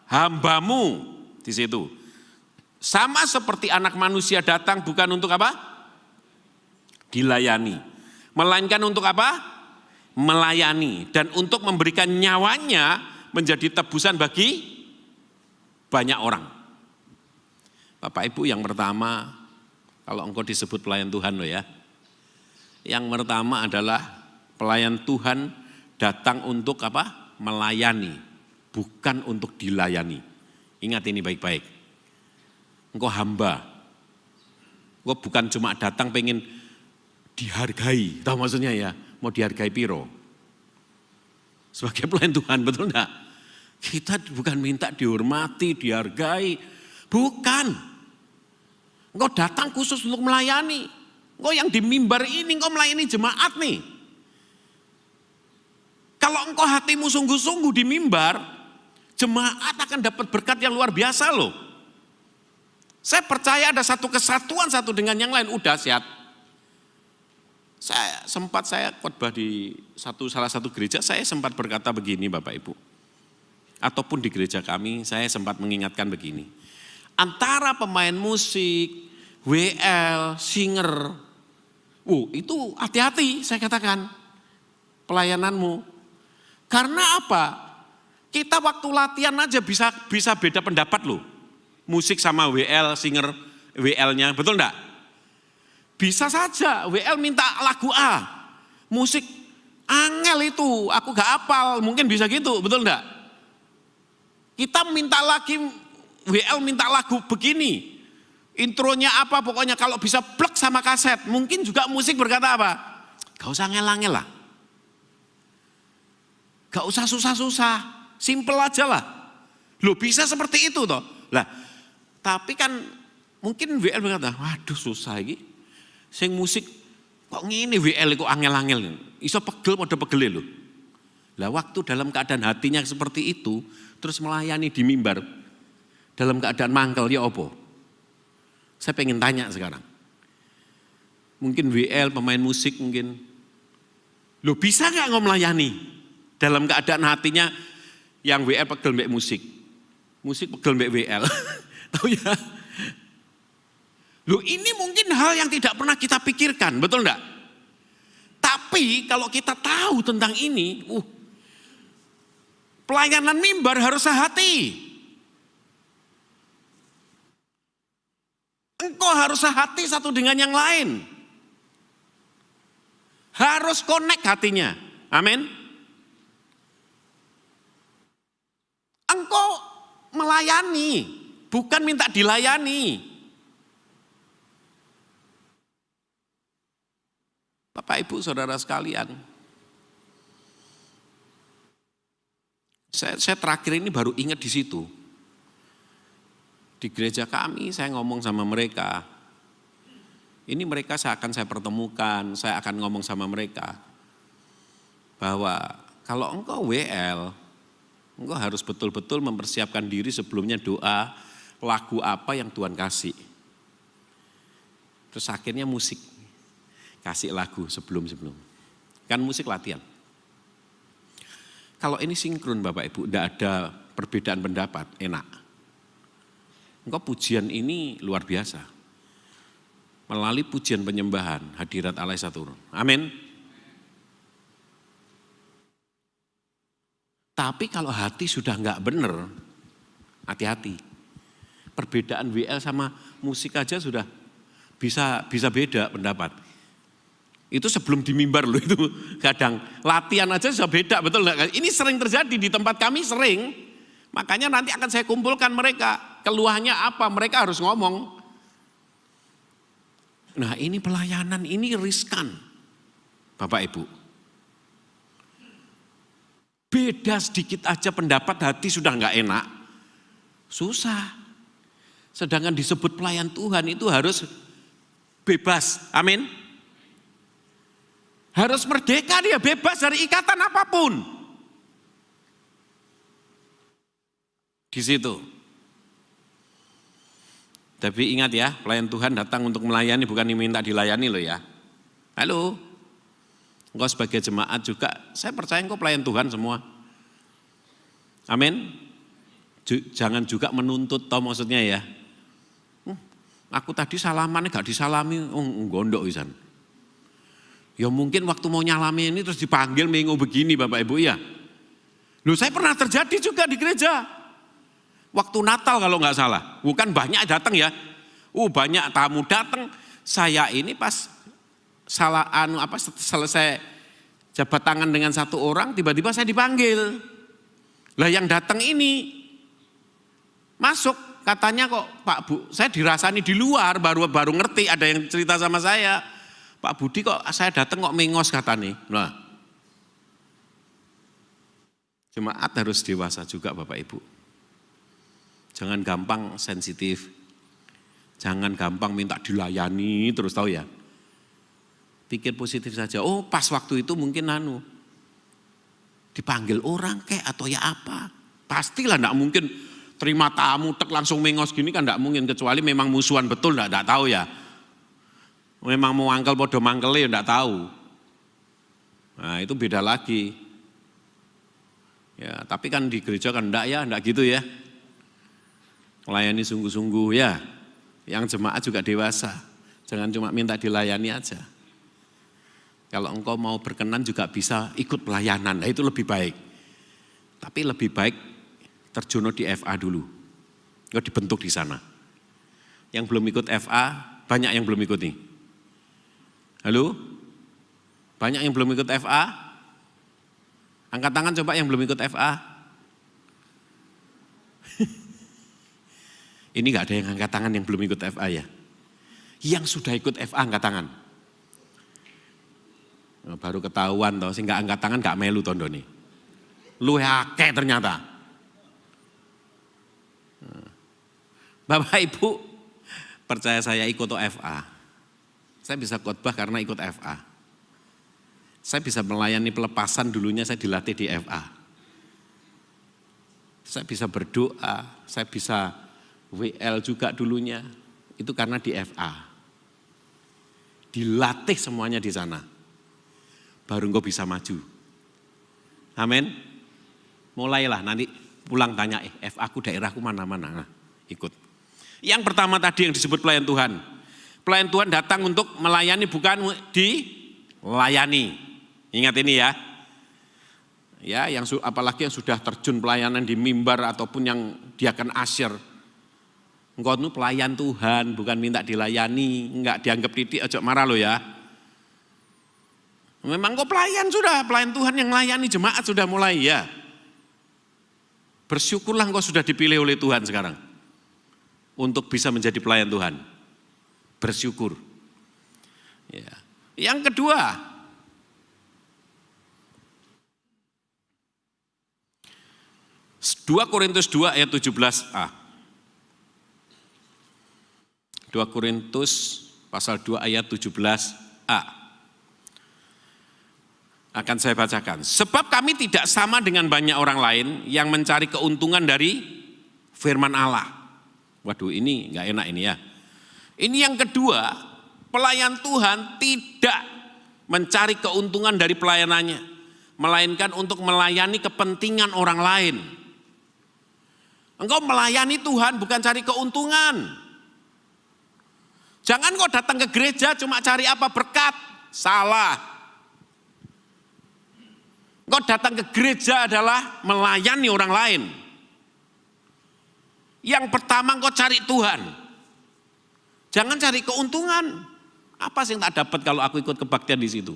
Hambamu. Di situ. Sama seperti anak manusia datang bukan untuk apa? Dilayani. Melainkan untuk apa? Melayani dan untuk memberikan nyawanya menjadi tebusan bagi banyak orang. Bapak Ibu yang pertama, kalau engkau disebut pelayan Tuhan loh ya, Yang pertama adalah pelayan Tuhan datang untuk apa? Melayani, bukan untuk dilayani. Ingat ini baik-baik. Engkau hamba. Engkau bukan cuma datang pengen dihargai. Tahu maksudnya ya? Mau dihargai piro? Sebagai pelayan Tuhan, betul enggak? Kita bukan minta dihormati, dihargai. Bukan. Engkau datang khusus untuk melayani. Engkau yang di mimbar ini, engkau melayani jemaat nih. Kalau engkau hatimu sungguh-sungguh di mimbar, jemaat akan dapat berkat yang luar biasa loh. Saya percaya ada satu kesatuan satu dengan yang lain, udah siap. Saya khotbah di salah satu gereja, saya sempat berkata begini Bapak Ibu. Ataupun di gereja kami, saya sempat mengingatkan begini. Antara pemain musik, WL, singer, itu hati-hati saya katakan pelayananmu. Karena apa? Kita waktu latihan aja bisa beda pendapat loh. Musik sama WL, singer WL-nya, betul enggak? Bisa saja WL minta lagu A, musik angel itu, aku gak hafal, mungkin bisa gitu, betul enggak? Kita minta lagi, WL minta lagu begini, intronya apa pokoknya kalau bisa plek sama kaset, mungkin juga musik berkata apa? Gak usah angel-angel lah. Gak usah susah-susah, simple aja lah. Loh bisa seperti itu toh. Lah, tapi kan mungkin WL berkata, waduh susah ini. Sing musik kok ngene WL kok angel-angel. Iso pegel pada pegel lho. Lah waktu dalam keadaan hatinya seperti itu, terus melayani di mimbar dalam keadaan mangkel ya apa? Saya pengen tanya sekarang. Mungkin WL pemain musik mungkin. Loh bisa gak ngom melayani? Dalam keadaan hatinya yang WL pegel mbek musik. Musik pegel mbek WL. Tahu ya? Loh ini mungkin hal yang tidak pernah kita pikirkan, betul enggak? Tapi kalau kita tahu tentang ini, pelayanan mimbar harus sehati. Engkau harus sehati satu dengan yang lain. Harus connect hatinya. Amin. Engkau melayani, bukan minta dilayani. Bapak Ibu Saudara sekalian, saya terakhir ini baru ingat di situ. Di gereja kami saya ngomong sama mereka. Ini mereka akan saya pertemukan, saya akan ngomong sama mereka. Bahwa kalau engkau WL, engkau harus betul-betul mempersiapkan diri sebelumnya doa, lagu apa yang Tuhan kasih. Terus akhirnya musik. Kasih lagu sebelum. Kan musik latihan. Kalau ini sinkron Bapak Ibu, tidak ada perbedaan pendapat, enak. Engkau pujian ini luar biasa. Melalui pujian penyembahan, hadirat Allah turun. Amin. Tapi kalau hati sudah enggak benar, hati-hati. Perbedaan WL sama musik aja sudah bisa beda pendapat. Itu sebelum di mimbar loh itu kadang latihan aja sudah beda, betul enggak? Ini sering terjadi di tempat kami sering. Makanya nanti akan saya kumpulkan mereka. Keluhannya apa? Mereka harus ngomong. Nah ini pelayanan, ini riskan. Bapak Ibu. Beda sedikit aja pendapat hati sudah enggak enak. Susah. Sedangkan disebut pelayan Tuhan itu harus bebas. Amin. Harus merdeka dia, bebas dari ikatan apapun. Di situ. Tapi ingat ya, pelayan Tuhan datang untuk melayani, bukan diminta dilayani loh ya. Halo, engkau sebagai jemaat juga, saya percaya engkau pelayan Tuhan semua. Amin. Jangan juga menuntut, tau maksudnya ya. Aku tadi salaman gak disalami, gondok wisan. Ya mungkin waktu mau nyalami ini terus dipanggil minggu begini Bapak Ibu ya. Loh saya pernah terjadi juga di gereja. Waktu Natal kalau nggak salah. Bukan banyak datang ya. Banyak tamu datang. Saya ini pas selesai jabat tangan dengan satu orang, tiba-tiba saya dipanggil. Lah yang datang ini masuk, katanya kok Pak Bu, saya dirasani di luar, baru ngerti, ada yang cerita sama saya. Pak Budi kok saya datang kok mengos katanya. Nah, jemaat harus dewasa juga Bapak Ibu. Jangan gampang sensitif. Jangan gampang minta dilayani terus, tahu ya. Pikir positif saja. Oh pas waktu itu mungkin dipanggil orang kayak atau ya apa. Pastilah enggak mungkin terima tamu tek langsung mengos gini kan enggak mungkin. Kecuali memang musuhan betul enggak tahu ya. Memang mau angkel podo mangkel ya enggak tahu. Nah itu beda lagi. Ya tapi kan di gereja kan enggak gitu ya. Melayani sungguh-sungguh ya. Yang jemaat juga dewasa. Jangan cuma minta dilayani aja. Kalau engkau mau berkenan juga bisa ikut pelayanan, nah itu lebih baik. Tapi lebih baik terjun di FA dulu. Engkau dibentuk di sana. Yang belum ikut FA, banyak yang belum ikut nih. Halo? Banyak yang belum ikut FA? Angkat tangan coba yang belum ikut FA. Ini gak ada yang angkat tangan yang belum ikut FA ya. Yang sudah ikut FA angkat tangan. Baru ketahuan toh, sehingga angkat tangan gak melu tondo nih. Lu akeh ternyata. Bapak Ibu, percaya saya ikut FA. Saya bisa khotbah karena ikut FA. Saya bisa melayani pelepasan dulunya saya dilatih di FA. Saya bisa berdoa, saya bisa WL juga dulunya, itu karena di FA. Dilatih semuanya di sana. Baru engkau bisa maju. Amin. Mulailah nanti pulang tanya, FA ku daerahku mana-mana. Nah, ikut. Yang pertama tadi yang disebut pelayan Tuhan. Pelayan Tuhan datang untuk melayani bukan dilayani. Ingat ini ya. Ya, apalagi yang sudah terjun pelayanan di mimbar ataupun yang diakan asyir. Engkau itu pelayan Tuhan, bukan minta dilayani, enggak dianggap titik, ojo marah lo ya. Memang kau pelayan sudah, pelayan Tuhan yang melayani jemaat sudah mulai ya. Bersyukurlah engkau sudah dipilih oleh Tuhan sekarang. Untuk bisa menjadi pelayan Tuhan. Bersyukur. Ya. Yang kedua, Korintus 2 ayat 17a. 2 Korintus pasal 2 ayat 17a. Akan saya bacakan. Sebab kami tidak sama dengan banyak orang lain yang mencari keuntungan dari firman Allah. Waduh ini enggak enak ini ya. Ini yang kedua, pelayan Tuhan tidak mencari keuntungan dari pelayanannya. Melainkan untuk melayani kepentingan orang lain. Engkau melayani Tuhan bukan cari keuntungan. Jangan kau datang ke gereja cuma cari apa berkat, salah. Kau datang ke gereja adalah melayani orang lain. Yang pertama kau cari Tuhan. Jangan cari keuntungan. Apa sih yang tak dapat kalau aku ikut kebaktian di situ?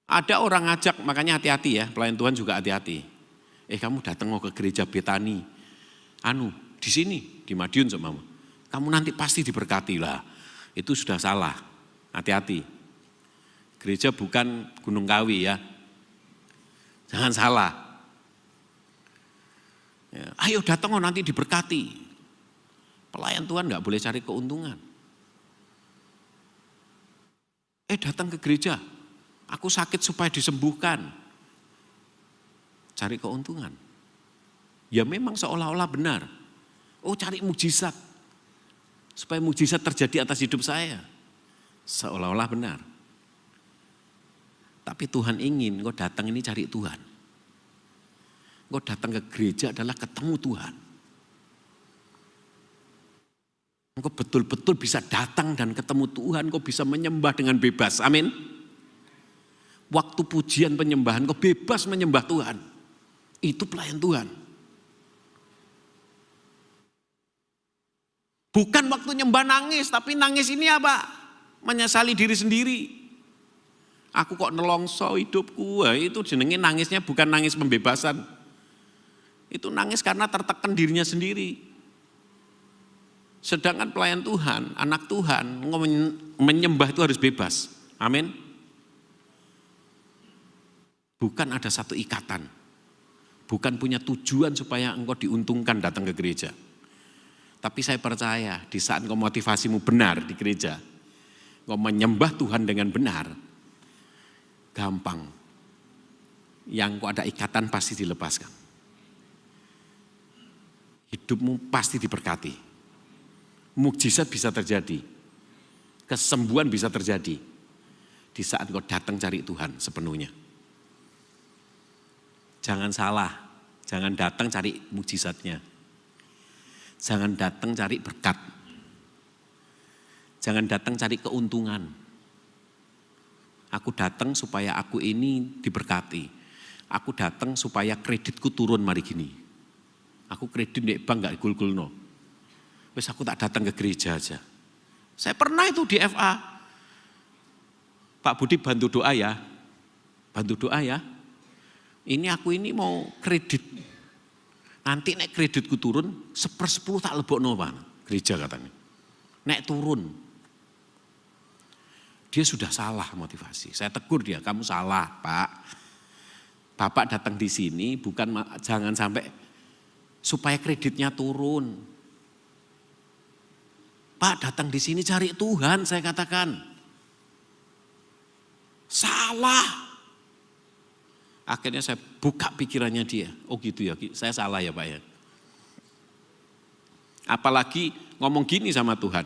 Ada orang ngajak, makanya hati-hati ya, pelayan Tuhan juga hati-hati. Kamu datang mau ke gereja Betani, di sini, di Madiun sama kamu nanti pasti diberkati lah. Itu sudah salah, hati-hati. Gereja bukan Gunung Kawi ya, jangan salah. Ya, ayo datang nanti diberkati. Pelayan Tuhan gak boleh cari keuntungan. Datang ke gereja, aku sakit supaya disembuhkan. Cari keuntungan. Ya memang seolah-olah benar. Cari mujizat. Supaya mujizat terjadi atas hidup saya. Seolah-olah benar. Tapi Tuhan ingin kau datang ini cari Tuhan. Kau datang ke gereja adalah ketemu Tuhan. Kau betul-betul bisa datang dan ketemu Tuhan. Kau bisa menyembah dengan bebas. Amin. Waktu pujian penyembahan kau bebas menyembah Tuhan. Itu pelayan Tuhan. Bukan waktu nyembah nangis, tapi nangis ini apa? Menyesali diri sendiri. Aku kok nelongso hidupku, itu jenenge nangisnya bukan nangis pembebasan. Itu nangis karena tertekan dirinya sendiri. Sedangkan pelayan Tuhan, anak Tuhan, menyembah itu harus bebas. Amin. Bukan ada satu ikatan. Bukan punya tujuan supaya engkau diuntungkan datang ke gereja. Tapi saya percaya di saat engkau motivasimu benar di gereja, engkau menyembah Tuhan dengan benar, gampang. Yang engkau ada ikatan pasti dilepaskan. Hidupmu pasti diberkati. Mukjizat bisa terjadi. Kesembuhan bisa terjadi. Di saat engkau datang cari Tuhan sepenuhnya. Jangan salah, jangan datang cari mukjizatnya. Jangan datang cari berkat. Jangan datang cari keuntungan. Aku datang supaya aku ini diberkati. Aku datang supaya kreditku turun mari gini. Aku kredit di bank gak gul-gulno. Wes aku tak datang ke gereja aja. Saya pernah itu di FA. Pak Budi bantu doa ya. Bantu doa ya. Ini aku ini mau kredit. Nanti nek kreditku turun, 1/10 tak lebokno Pak. Gereja katanya. Nek turun. Dia sudah salah motivasi. Saya tegur dia, kamu salah Pak. Bapak datang di sini bukan jangan sampai supaya kreditnya turun. Pak datang di sini cari Tuhan, saya katakan. Salah. Akhirnya saya buka pikirannya dia. Oh gitu ya, saya salah ya Pak ya. Apalagi ngomong gini sama Tuhan.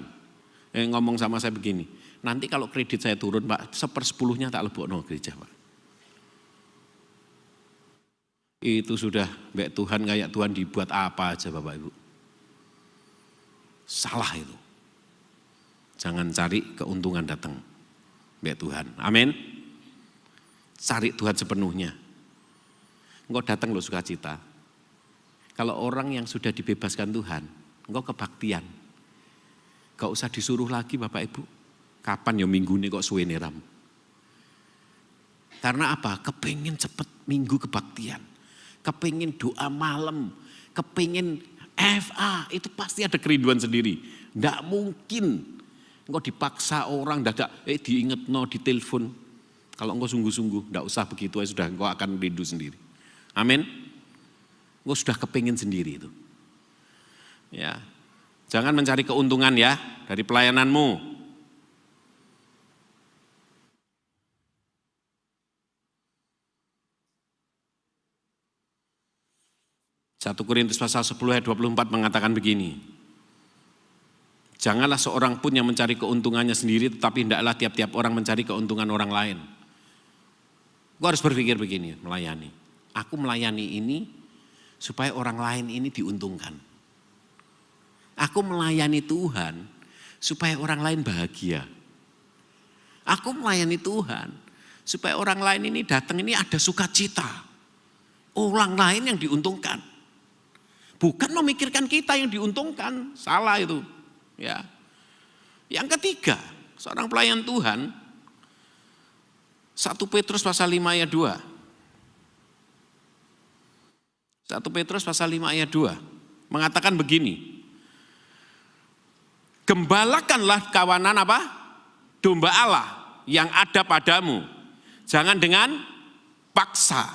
Ngomong sama saya begini. Nanti kalau kredit saya turun Pak, 1/10 tak lebokno gereja Pak. Itu sudah Mbak Tuhan kayak Tuhan dibuat apa aja Bapak Ibu. Salah itu. Jangan cari keuntungan datang Mbak Tuhan. Amin. Cari Tuhan sepenuhnya. Engkau datang loh sukacita. Kalau orang yang sudah dibebaskan Tuhan, engkau kebaktian. Gak usah disuruh lagi Bapak Ibu. Kapan ya minggu ini kok suwe neram. Karena apa? Kepingin cepet minggu kebaktian. Kepingin doa malam. Kepingin FA. Itu pasti ada kerinduan sendiri. Nggak mungkin. Engkau dipaksa orang dadak. Diinget no, ditelepon. Kalau engkau sungguh-sungguh, nggak usah begitu. Sudah engkau akan rindu sendiri. Amin. Engkau sudah kepingin sendiri itu. Ya. Jangan mencari keuntungan ya dari pelayananmu. 1 Korintus pasal 10 ayat 24 mengatakan begini. Janganlah seorang pun yang mencari keuntungannya sendiri, tetapi hendaklah tiap-tiap orang mencari keuntungan orang lain. Gue harus berpikir begini, melayani. Aku melayani ini supaya orang lain ini diuntungkan. Aku melayani Tuhan supaya orang lain bahagia. Aku melayani Tuhan supaya orang lain ini datang ini ada sukacita. Orang lain yang diuntungkan. Bukan memikirkan kita yang diuntungkan, salah itu. Ya. Yang ketiga, seorang pelayan Tuhan, 1 Petrus pasal 5 ayat 2. 1 Petrus pasal 5 ayat 2 mengatakan begini. Gembalakanlah kawanan apa? Domba Allah yang ada padamu. Jangan dengan paksa,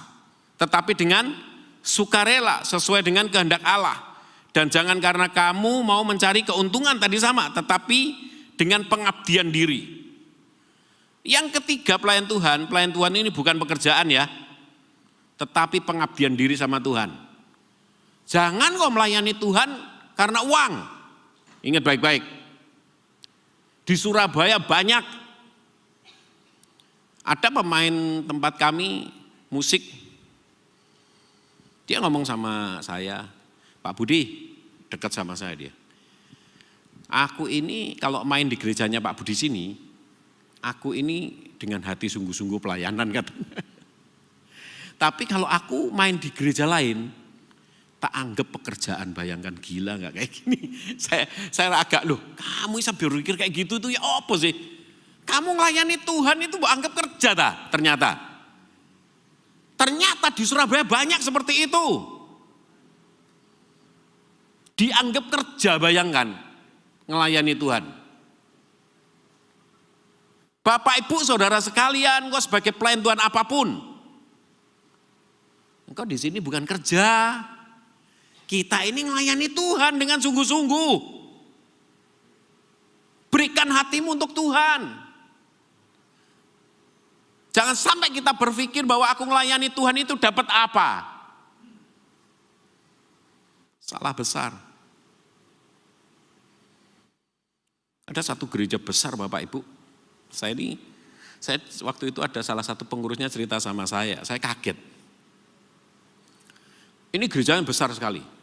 tetapi dengan sukarela sesuai dengan kehendak Allah. Dan jangan karena kamu mau mencari keuntungan tadi sama, tetapi dengan pengabdian diri. Yang ketiga pelayan Tuhan ini bukan pekerjaan ya, tetapi pengabdian diri sama Tuhan. Jangan kau melayani Tuhan karena uang. Ingat baik-baik. Di Surabaya banyak. Ada pemain tempat kami musik. Dia ngomong sama saya, Pak Budi, dekat sama saya dia. Aku ini kalau main di gerejanya Pak Budi sini, aku ini dengan hati sungguh-sungguh pelayanan katanya. Tapi kalau aku main di gereja lain, tak anggap pekerjaan, bayangkan gila nggak kayak gini. Saya agak loh, kamu bisa berpikir kayak gitu tuh ya apa sih? Kamu melayani Tuhan itu anggap kerja ternyata. Ternyata di Surabaya banyak seperti itu. Dianggap kerja, bayangkan melayani Tuhan. Bapak Ibu Saudara sekalian, kau sebagai pelayan Tuhan apapun, engkau di sini bukan kerja. Kita ini melayani Tuhan dengan sungguh-sungguh. Berikan hatimu untuk Tuhan. Jangan sampai kita berpikir bahwa aku melayani Tuhan itu dapat apa. Salah besar. Ada satu gereja besar Bapak Ibu. Saya waktu itu ada salah satu pengurusnya cerita sama saya kaget. Ini gereja yang besar sekali.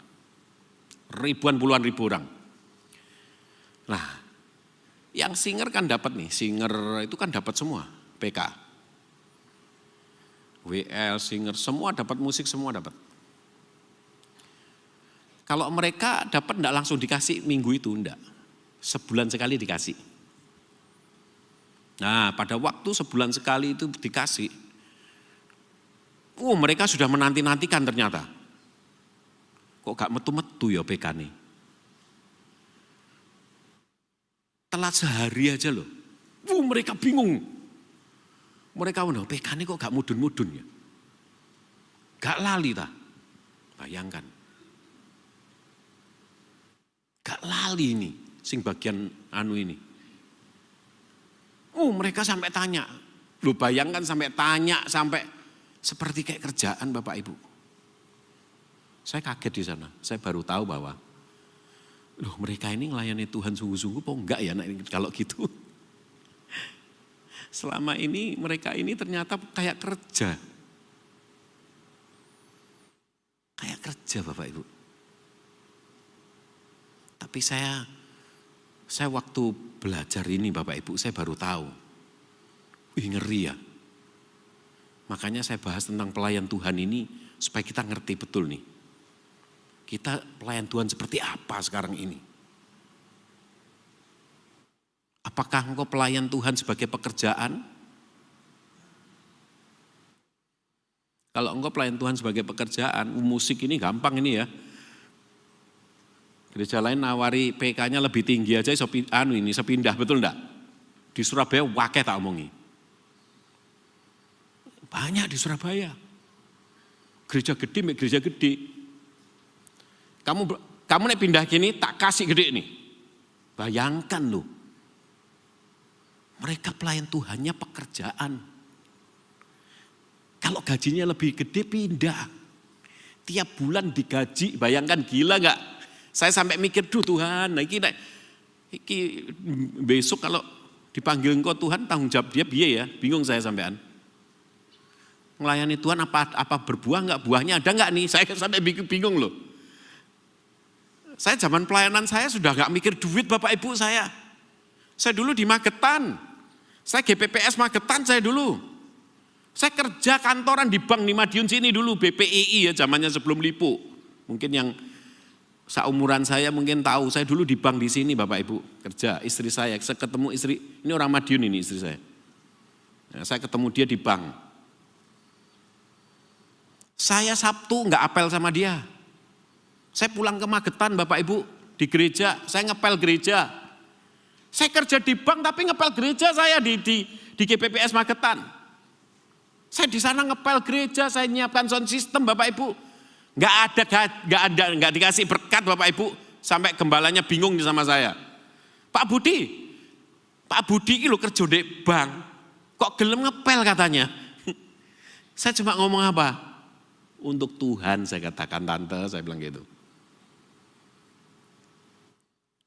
Ribuan puluhan ribu orang. Nah, yang singer kan dapat nih, singer itu kan dapat semua, PK. WL, singer, semua dapat musik, semua dapat. Kalau mereka dapat enggak langsung dikasih minggu itu, enggak. Sebulan sekali dikasih. Nah, pada waktu sebulan sekali itu dikasih, mereka sudah menanti-nantikan ternyata. Kok gak metu-metu ya PK nih. Telat sehari aja loh. Mereka bingung. Mereka bilang, PK ini kok gak mudun-mudun ya. Gak lali ta. Bayangkan. Gak lali ini, sing bagian anu ini. Mereka sampai tanya. Lu bayangkan sampai tanya, sampai seperti kayak kerjaan Bapak Ibu. Saya kaget di sana. Saya baru tahu bahwa mereka ini melayani Tuhan sungguh-sungguh kok enggak ya kalau gitu. Selama ini mereka ini ternyata kayak kerja. Kayak kerja Bapak Ibu. Tapi saya waktu belajar ini Bapak Ibu, saya baru tahu. Ngeri ya. Makanya saya bahas tentang pelayan Tuhan ini supaya kita ngerti betul nih. Kita pelayan Tuhan seperti apa sekarang ini? Apakah engkau pelayan Tuhan sebagai pekerjaan? Kalau engkau pelayan Tuhan sebagai pekerjaan, musik ini gampang ini ya. Gereja lain nawari PK-nya lebih tinggi aja, sepindah, betul enggak? Di Surabaya wakeh tak omongi. Banyak di Surabaya. Gereja gede. Kamu nek pindah gini tak kasih gede nih. Bayangkan loh. Mereka pelayan Tuhannya pekerjaan. Kalau gajinya lebih gede pindah. Tiap bulan digaji, bayangkan gila enggak? Saya sampai mikir, Tuhan, iki besok kalau dipanggil engkau Tuhan tanggung jawab dia biaya ya. Bingung saya sampean. Melayani Tuhan apa berbuah enggak? Buahnya ada enggak nih? Saya sampai bingung loh. Saya zaman pelayanan saya sudah enggak mikir duit Bapak Ibu saya. Saya dulu di Magetan. Saya GPPS Magetan saya dulu. Saya kerja kantoran di bank di Madiun sini dulu, BPII ya zamannya sebelum Lipo. Mungkin yang seumuran saya mungkin tahu, saya dulu di bank di sini Bapak Ibu kerja. Istri saya ketemu istri, ini orang Madiun ini istri saya. Nah, saya ketemu dia di bank. Saya Sabtu enggak apel sama dia. Saya pulang ke Magetan Bapak Ibu di gereja, saya ngepel gereja. Saya kerja di bank tapi ngepel gereja saya di GPPS Magetan. Saya di sana ngepel gereja, saya nyiapkan sound system Bapak Ibu. Enggak dikasih berkat Bapak Ibu, sampai gembalanya bingung sama saya. Pak Budi ini lo kerja di bank, kok gelem ngepel katanya. Saya cuma ngomong apa? Untuk Tuhan saya katakan tante, saya bilang gitu.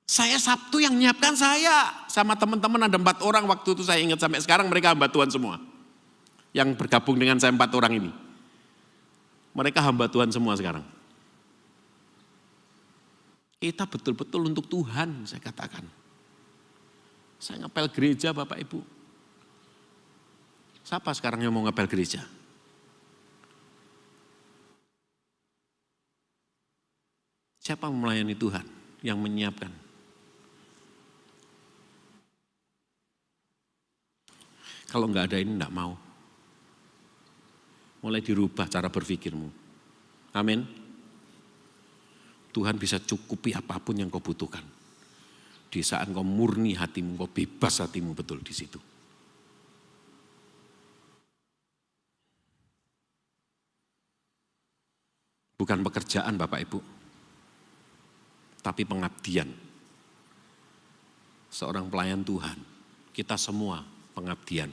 Saya Sabtu yang nyiapkan saya sama teman-teman ada 4 orang waktu itu saya ingat sampai sekarang mereka hamba Tuhan semua. Yang bergabung dengan saya 4 orang ini. Mereka hamba Tuhan semua sekarang. Kita betul-betul untuk Tuhan saya katakan. Saya ngepel gereja Bapak Ibu. Siapa sekarang yang mau ngepel gereja? Siapa melayani Tuhan yang menyiapkan? Kalau enggak ada ini enggak mau. Mulai dirubah cara berpikirmu. Amin. Tuhan bisa cukupi apapun yang kau butuhkan. Di saat kau murni hatimu, kau bebas hatimu betul di situ. Bukan pekerjaan Bapak Ibu, tapi pengabdian. Seorang pelayan Tuhan, kita semua pengabdian.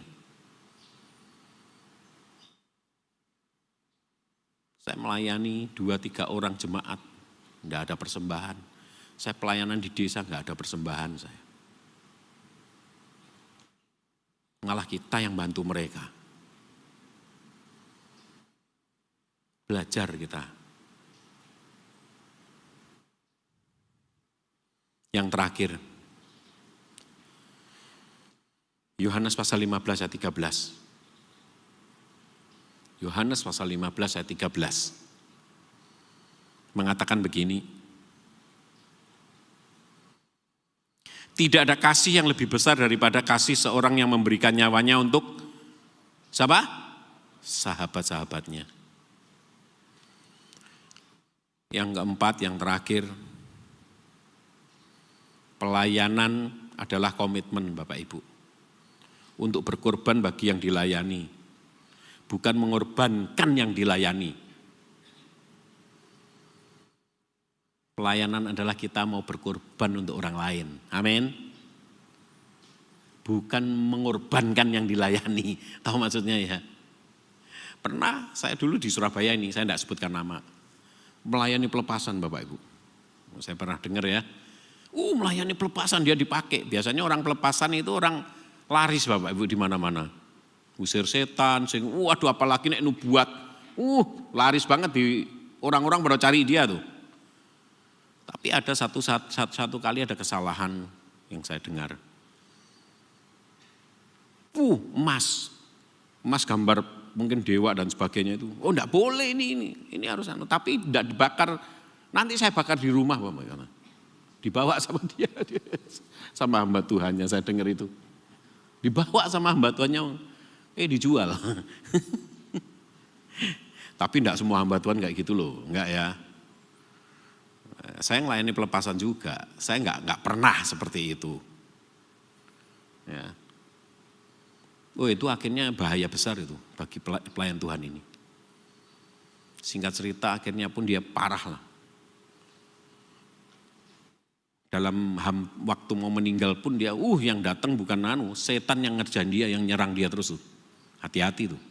Saya melayani 2-3 orang jemaat, enggak ada persembahan. Saya pelayanan di desa, enggak ada persembahan saya. Malah kita yang bantu mereka. Belajar kita. Yang terakhir, Yohanes pasal 15 ayat 13. Yohanes pasal 15 ayat 13. Mengatakan begini, tidak ada kasih yang lebih besar daripada kasih seorang yang memberikan nyawanya untuk siapa? Sahabat-sahabatnya. Yang keempat, yang terakhir, pelayanan adalah komitmen Bapak Ibu. Untuk berkorban bagi yang dilayani. Bukan mengorbankan yang dilayani. Pelayanan adalah kita mau berkorban untuk orang lain. Amin. Bukan mengorbankan yang dilayani. Tahu maksudnya ya? Pernah saya dulu di Surabaya ini, saya tidak sebutkan nama. Melayani pelepasan Bapak Ibu. Saya pernah dengar ya. Melayani pelepasan dia dipakai. Biasanya orang pelepasan itu orang laris Bapak Ibu di mana-mana. Usir setan, aduh apalagi nek nubuat. Laris banget di orang-orang pada cari dia tuh. Tapi ada satu kali ada kesalahan yang saya dengar. Emas gambar mungkin dewa dan sebagainya itu. Enggak boleh ini harus tapi enggak dibakar. Nanti saya bakar di rumah Bapak. Dibawa sama dia sama hamba Tuhannya, saya dengar itu. Dibawa sama hamba Tuhannya, dijual. Tapi enggak semua hamba Tuhan kayak gitu loh, enggak ya. Saya melayani pelepasan juga, saya enggak pernah seperti itu. Ya. Itu akhirnya bahaya besar itu bagi pelayan Tuhan ini. Singkat cerita akhirnya pun dia parah lah. Dalam waktu mau meninggal pun dia, yang datang bukan setan yang ngerjain dia, yang nyerang dia terus. Hati-hati tuh.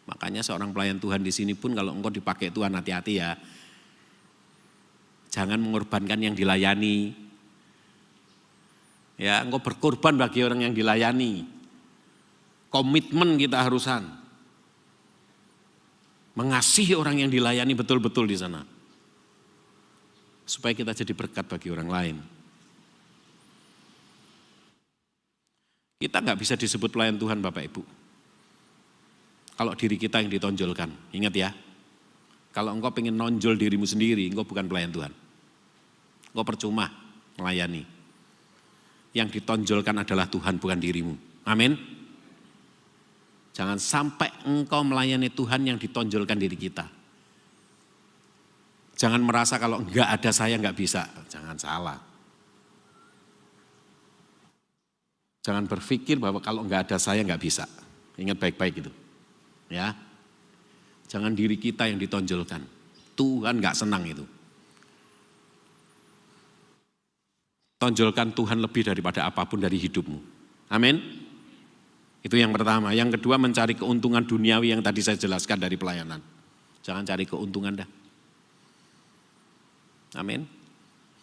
Makanya seorang pelayan Tuhan di sini pun kalau engkau dipakai Tuhan hati-hati ya. Jangan mengorbankan yang dilayani. Ya, engkau berkorban bagi orang yang dilayani. Komitmen kita harusan. Mengasihi orang yang dilayani betul-betul di sana. Supaya kita jadi berkat bagi orang lain. Kita enggak bisa disebut pelayan Tuhan Bapak Ibu. Kalau diri kita yang ditonjolkan, ingat ya. Kalau engkau pengen nonjol dirimu sendiri, engkau bukan pelayan Tuhan. Engkau percuma melayani. Yang ditonjolkan adalah Tuhan, bukan dirimu. Amin. Jangan sampai engkau melayani Tuhan yang ditonjolkan diri kita. Jangan merasa kalau enggak ada saya enggak bisa. Jangan salah. Jangan berpikir bahwa kalau enggak ada saya enggak bisa. Ingat baik-baik itu. Ya. Jangan diri kita yang ditonjolkan. Tuhan enggak senang itu. Tonjolkan Tuhan lebih daripada apapun dari hidupmu. Amin. Itu yang pertama. Yang kedua, mencari keuntungan duniawi yang tadi saya jelaskan dari pelayanan. Jangan cari keuntungan dah. Amin.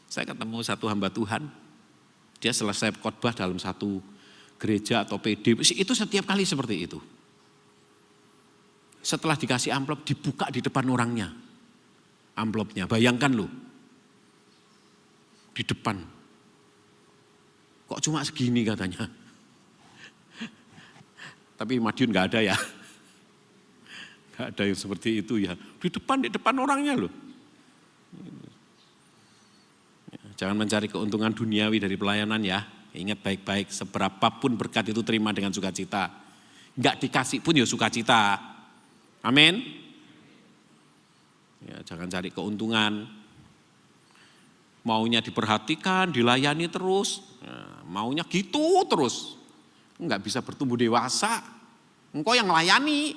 Saya ketemu satu hamba Tuhan. Dia selesai khotbah dalam satu gereja atau PD. Itu setiap kali seperti itu. Setelah dikasih amplop, dibuka di depan orangnya. Amplopnya, bayangkan loh. Di depan. Kok cuma segini katanya. Tapi Madiun gak ada ya. Gak ada yang seperti itu ya. Di depan orangnya loh. jangan mencari keuntungan duniawi dari pelayanan ya. Ingat baik-baik, seberapapun berkat itu terima dengan sukacita. Enggak dikasih pun ya sukacita. Amin. Ya, jangan cari keuntungan. Maunya diperhatikan, dilayani terus. Ya, maunya gitu terus. Enggak bisa bertumbuh dewasa. Engkau yang melayani.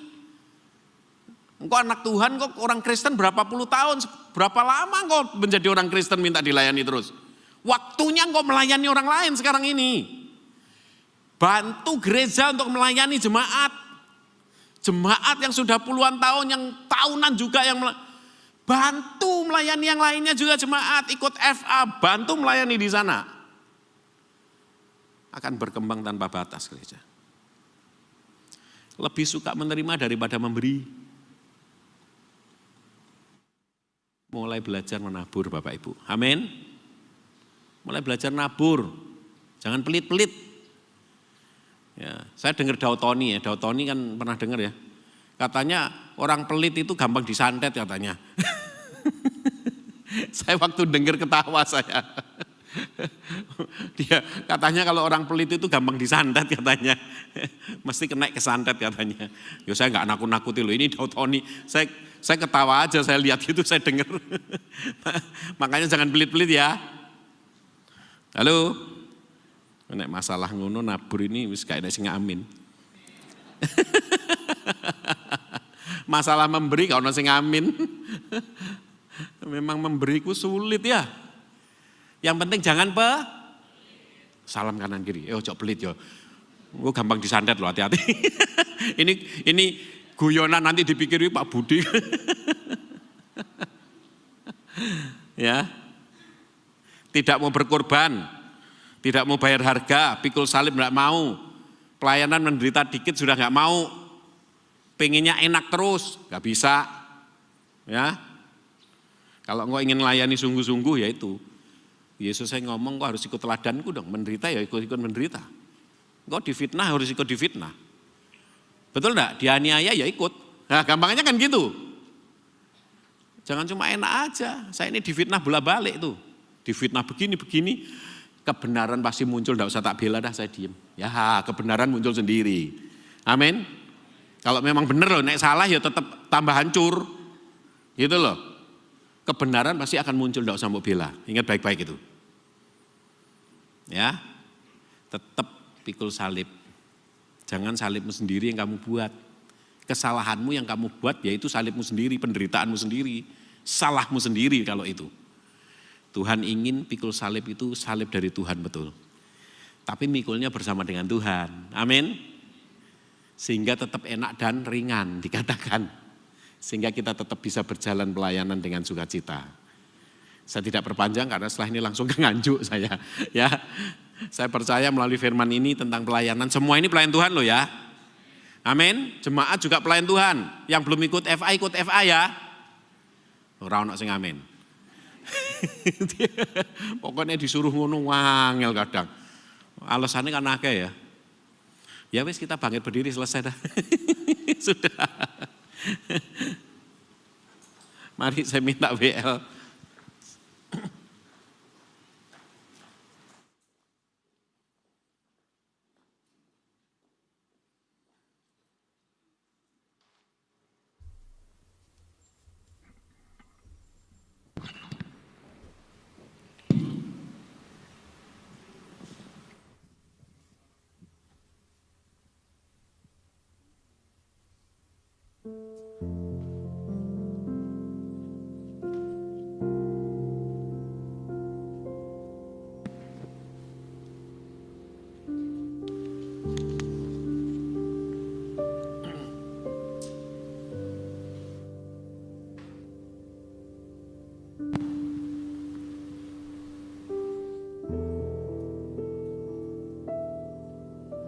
Engkau anak Tuhan, kok orang Kristen berapa puluh tahun, berapa lama engkau menjadi orang Kristen minta dilayani terus. Waktunya engkau melayani orang lain sekarang ini. Bantu gereja untuk melayani jemaat. Jemaat yang sudah puluhan tahun, yang tahunan juga yang bantu melayani yang lainnya juga jemaat. Ikut FA, bantu melayani di sana. Akan berkembang tanpa batas gereja. Lebih suka menerima daripada memberi. Mulai belajar menabur Bapak Ibu. Amin. Mulai belajar nabur. Jangan pelit-pelit. Ya, saya dengar Daud Tony ya. Daud Tony kan pernah dengar ya. Katanya orang pelit itu gampang disantet katanya. Saya waktu dengar ketawa saya. Dia katanya kalau orang pelit itu gampang disantet katanya. Mesti kena kesantet katanya. Ya saya enggak nakut-nakuti loh, ini Daud Tony. Saya ketawa aja, saya lihat gitu, saya dengar. Makanya jangan pelit-pelit ya. Halo. Nek masalah ngono nabur ini wis gak enak sing amin. Masalah memberi gak ono sing amin. Memang memberiku sulit ya. Yang penting jangan salam kanan kiri. Ojo pelit yo. Gue gampang disantet loh, hati-hati. Ini guyonan nanti dipikiri Pak Budi. Ya. Tidak mau berkorban, tidak mau bayar harga, pikul salib enggak mau. Pelayanan menderita dikit sudah enggak mau. Pengennya enak terus, enggak bisa. Ya. Kalau engkau ingin melayani sungguh-sungguh ya itu. Yesus saya ngomong kok harus ikut teladanku dong, menderita ya ikut-ikut menderita. Engkau difitnah harus ikut difitnah. Betul enggak? Dianiaya ya ikut. Nah gampangnya kan gitu. Jangan cuma enak aja. Saya ini difitnah bola-balik tuh. Difitnah begini-begini. Kebenaran pasti muncul, enggak usah tak bela dah, saya diem. Ya kebenaran muncul sendiri. Amin. Kalau memang benar loh, nek salah ya tetap tambah hancur. Gitu loh. Kebenaran pasti akan muncul, enggak usah mau bela. Ingat baik-baik itu. Ya. Tetap pikul salib. Jangan salibmu sendiri yang kamu buat. Kesalahanmu yang kamu buat yaitu salibmu sendiri, penderitaanmu sendiri. Salahmu sendiri kalau itu. Tuhan ingin pikul salib itu salib dari Tuhan betul. Tapi mikulnya bersama dengan Tuhan. Amin. Sehingga tetap enak dan ringan dikatakan. Sehingga kita tetap bisa berjalan pelayanan dengan sukacita. Saya tidak perpanjang karena setelah ini langsung ke Nganjuk saya. Ya. Saya percaya melalui firman ini tentang pelayanan, semua ini pelayan Tuhan loh ya. Amin. Jemaat juga pelayan Tuhan. Yang belum ikut FA ya. Ora ono sing amin. Pokoknya disuruh ngono wangel kadang. Alasannya kan akeh ya. Ya wis kita bangkit berdiri selesai dah. Sudah. Mari saya minta WL.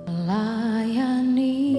Melayani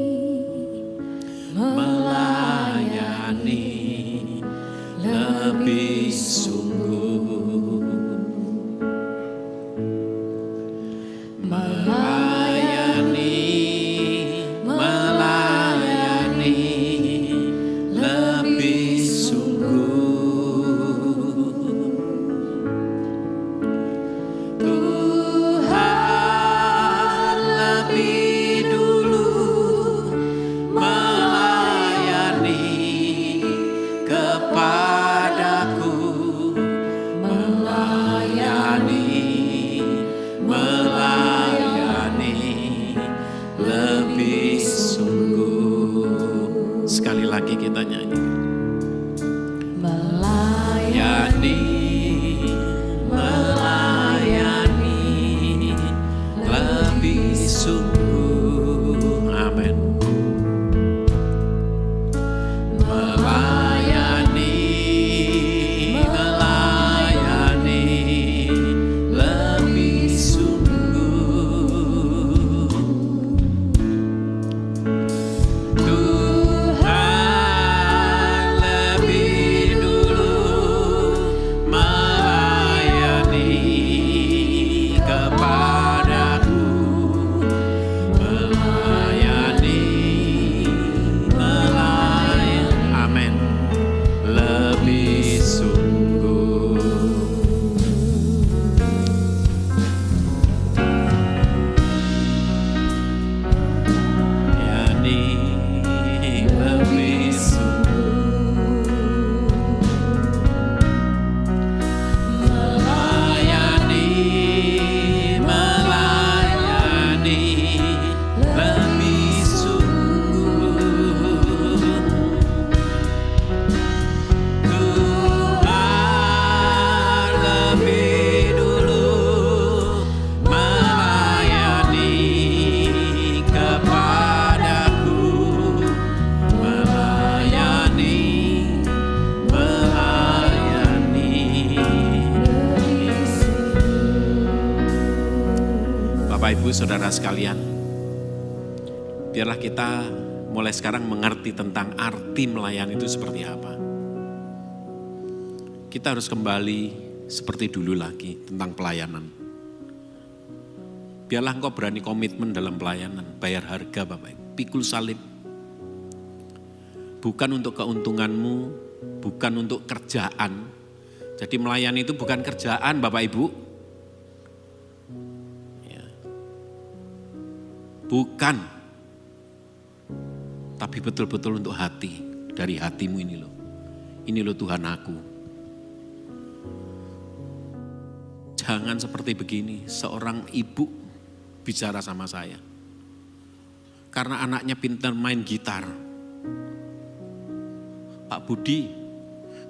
Bapak Ibu Saudara sekalian, biarlah kita mulai sekarang mengerti tentang arti melayani itu seperti apa. Kita harus kembali seperti dulu lagi tentang pelayanan. Biarlah engkau berani komitmen dalam pelayanan, bayar harga Bapak Ibu, pikul salib. Bukan untuk keuntunganmu, bukan untuk kerjaan. Jadi melayani itu bukan kerjaan Bapak Ibu. Ya. Bukan. Tapi betul-betul untuk hati, dari hatimu ini loh. Ini loh Tuhan aku. Jangan seperti begini, seorang ibu bicara sama saya. Karena anaknya pintar main gitar. Pak Budi,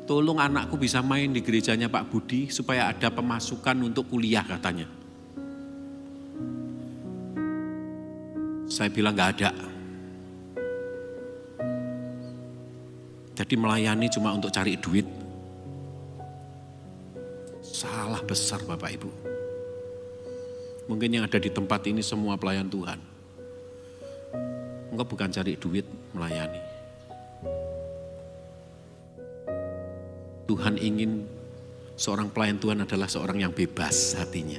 tolong anakku bisa main di gerejanya Pak Budi supaya ada pemasukan untuk kuliah katanya. Saya bilang gak ada. Jadi melayani cuma untuk cari duit. Salah besar Bapak Ibu. Mungkin yang ada di tempat ini semua pelayan Tuhan. Engkau bukan cari duit melayani. Tuhan ingin seorang pelayan Tuhan adalah seorang yang bebas hatinya.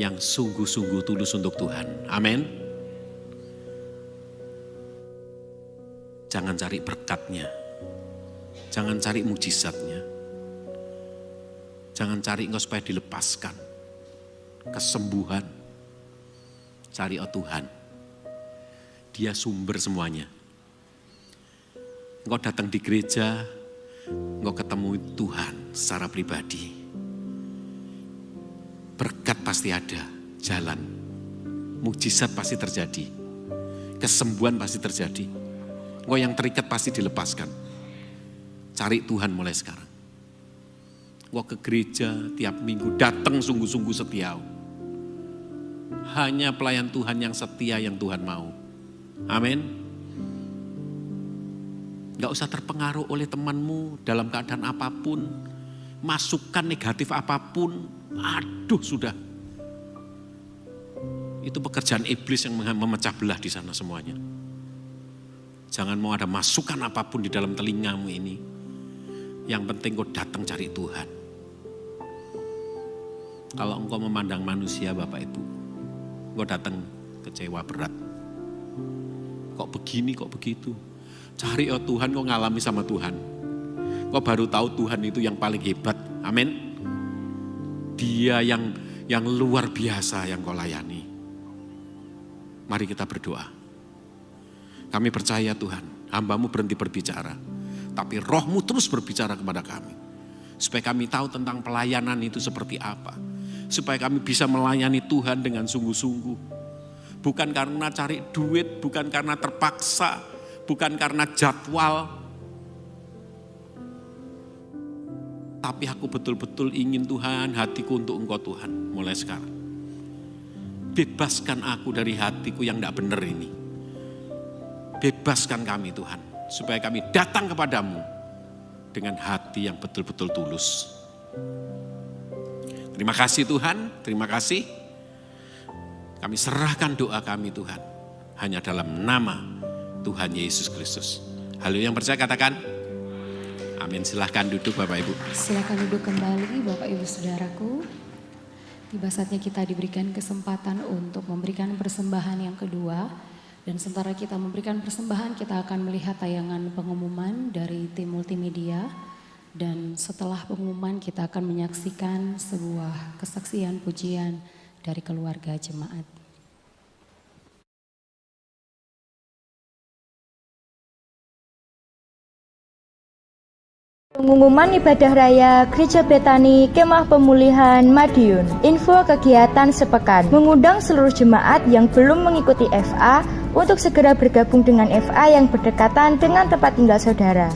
Yang sungguh-sungguh tulus untuk Tuhan. Amin. Jangan cari berkatnya. Jangan cari mujizatnya. Jangan cari engkau supaya dilepaskan. Kesembuhan. Cari Tuhan. Dia sumber semuanya. Engkau datang di gereja, engkau ketemu Tuhan secara pribadi. Berkat pasti ada, jalan. Mujizat pasti terjadi. Kesembuhan pasti terjadi. Engkau yang terikat pasti dilepaskan. Cari Tuhan mulai sekarang. Engkau ke gereja tiap minggu, datang sungguh-sungguh setia. Hanya pelayan Tuhan yang setia yang Tuhan mau. Amin. Gak usah terpengaruh oleh temanmu dalam keadaan apapun. Masukan negatif apapun. Aduh sudah. Itu pekerjaan iblis yang memecah belah di sana semuanya. Jangan mau ada masukan apapun di dalam telingamu ini. Yang penting kau datang cari Tuhan. Kalau engkau memandang manusia Bapak Ibu, engkau datang kecewa berat. Kok begini, kok begitu. Cari Tuhan, kau ngalami sama Tuhan. Kau baru tahu Tuhan itu yang paling hebat. Amin. Dia yang luar biasa yang kau layani. Mari kita berdoa. Kami percaya Tuhan, hamba-Mu berhenti berbicara. Tapi Roh-Mu terus berbicara kepada kami. Supaya kami tahu tentang pelayanan itu seperti apa. Supaya kami bisa melayani Tuhan dengan sungguh-sungguh. Bukan karena cari duit, bukan karena terpaksa, bukan karena jadwal. Tapi aku betul-betul ingin Tuhan, hatiku untuk Engkau Tuhan, mulai sekarang. Bebaskan aku dari hatiku yang tidak benar ini. Bebaskan kami Tuhan, supaya kami datang kepadamu dengan hati yang betul-betul tulus. Terima kasih Tuhan, terima kasih. Kami serahkan doa kami Tuhan, hanya dalam nama Tuhan Yesus Kristus. Haleluya, yang percaya katakan amin. Silahkan duduk Bapak Ibu. Silakan duduk kembali Bapak Ibu Saudaraku. Tiba saatnya kita diberikan kesempatan untuk memberikan persembahan yang kedua. Dan sementara kita memberikan persembahan, kita akan melihat tayangan pengumuman dari tim multimedia. Dan setelah pengumuman kita akan menyaksikan sebuah kesaksian pujian dari keluarga jemaat. Pengumuman ibadah raya Gereja Betani Kemah Pemulihan Madiun. Info kegiatan sepekan. Mengundang seluruh jemaat yang belum mengikuti FA untuk segera bergabung dengan FA yang berdekatan dengan tempat tinggal saudara.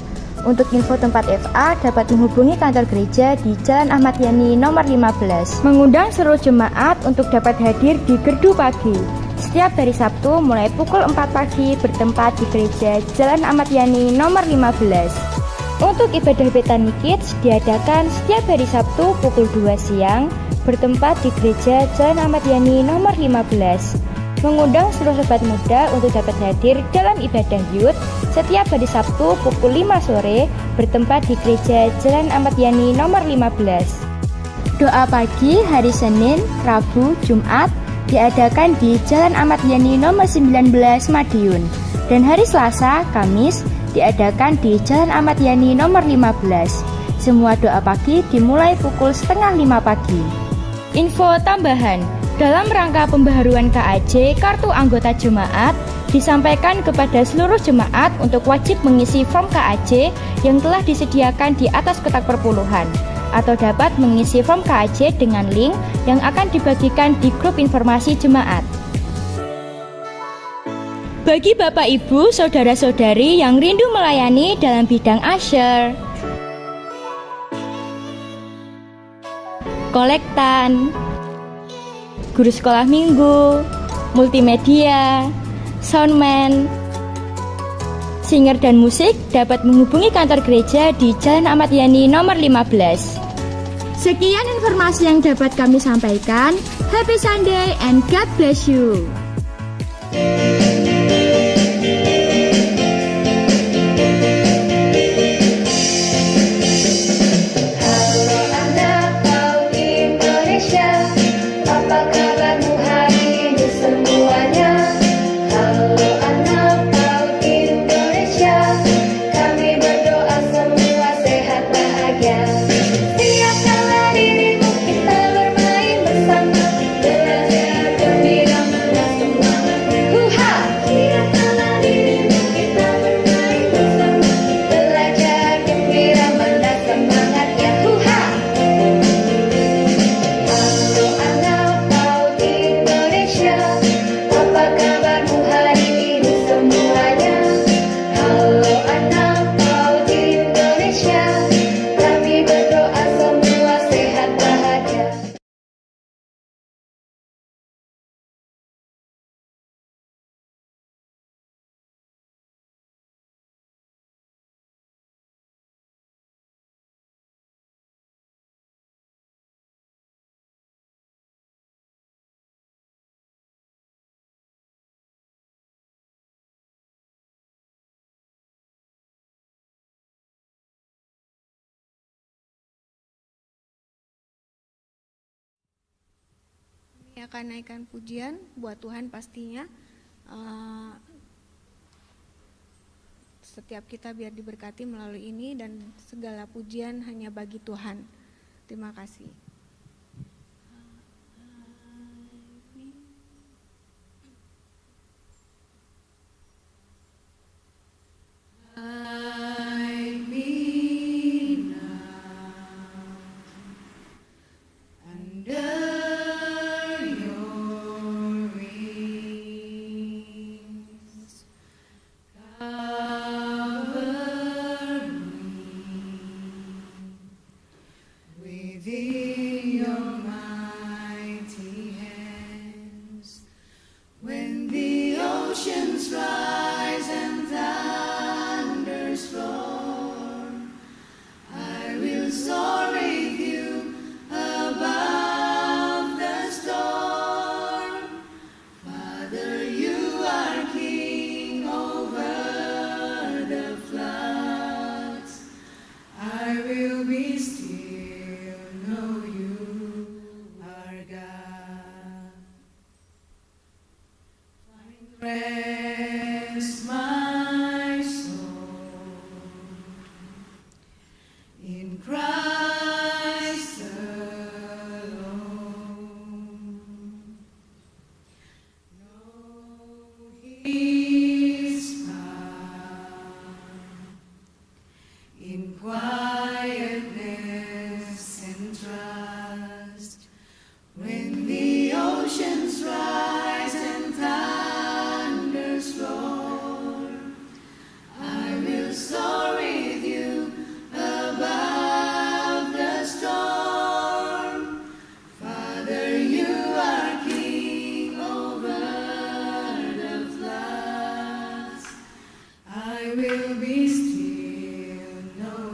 Untuk info tempat FA dapat menghubungi kantor gereja di Jalan Ahmad Yani nomor 15. Mengundang seluruh jemaat untuk dapat hadir di Gerdu Pagi. Setiap hari Sabtu mulai pukul 4 pagi bertempat di gereja Jalan Ahmad Yani nomor 15. Untuk ibadah Betani Kids diadakan setiap hari Sabtu pukul 2 siang bertempat di Gereja Jalan Ahmad Yani nomor 15. Mengundang seluruh sobat muda untuk dapat hadir dalam ibadah youth setiap hari Sabtu pukul 5 sore bertempat di Gereja Jalan Ahmad Yani nomor 15. Doa pagi hari Senin, Rabu, Jumat diadakan di Jalan Ahmad Yani nomor 19 Madiun. Dan hari Selasa, Kamis diadakan di Jalan Ahmad Yani nomor 15. Semua doa pagi dimulai pukul 4:30 pagi. Info tambahan, dalam rangka pembaharuan KAJ Kartu Anggota Jemaat disampaikan kepada seluruh jemaat untuk wajib mengisi form KAJ yang telah disediakan di atas kotak perpuluhan, atau dapat mengisi form KAJ dengan link yang akan dibagikan di grup informasi jemaat. Bagi Bapak Ibu, Saudara-saudari yang rindu melayani dalam bidang usher, kolektan, guru sekolah minggu, multimedia, soundman, singer dan musik dapat menghubungi kantor gereja di Jalan Ahmad Yani nomor 15. Sekian informasi yang dapat kami sampaikan. Happy Sunday and God bless you. Akan naikkan pujian buat Tuhan pastinya. Setiap kita biar diberkati melalui ini, dan segala pujian hanya bagi Tuhan. Terima kasih. will be still, know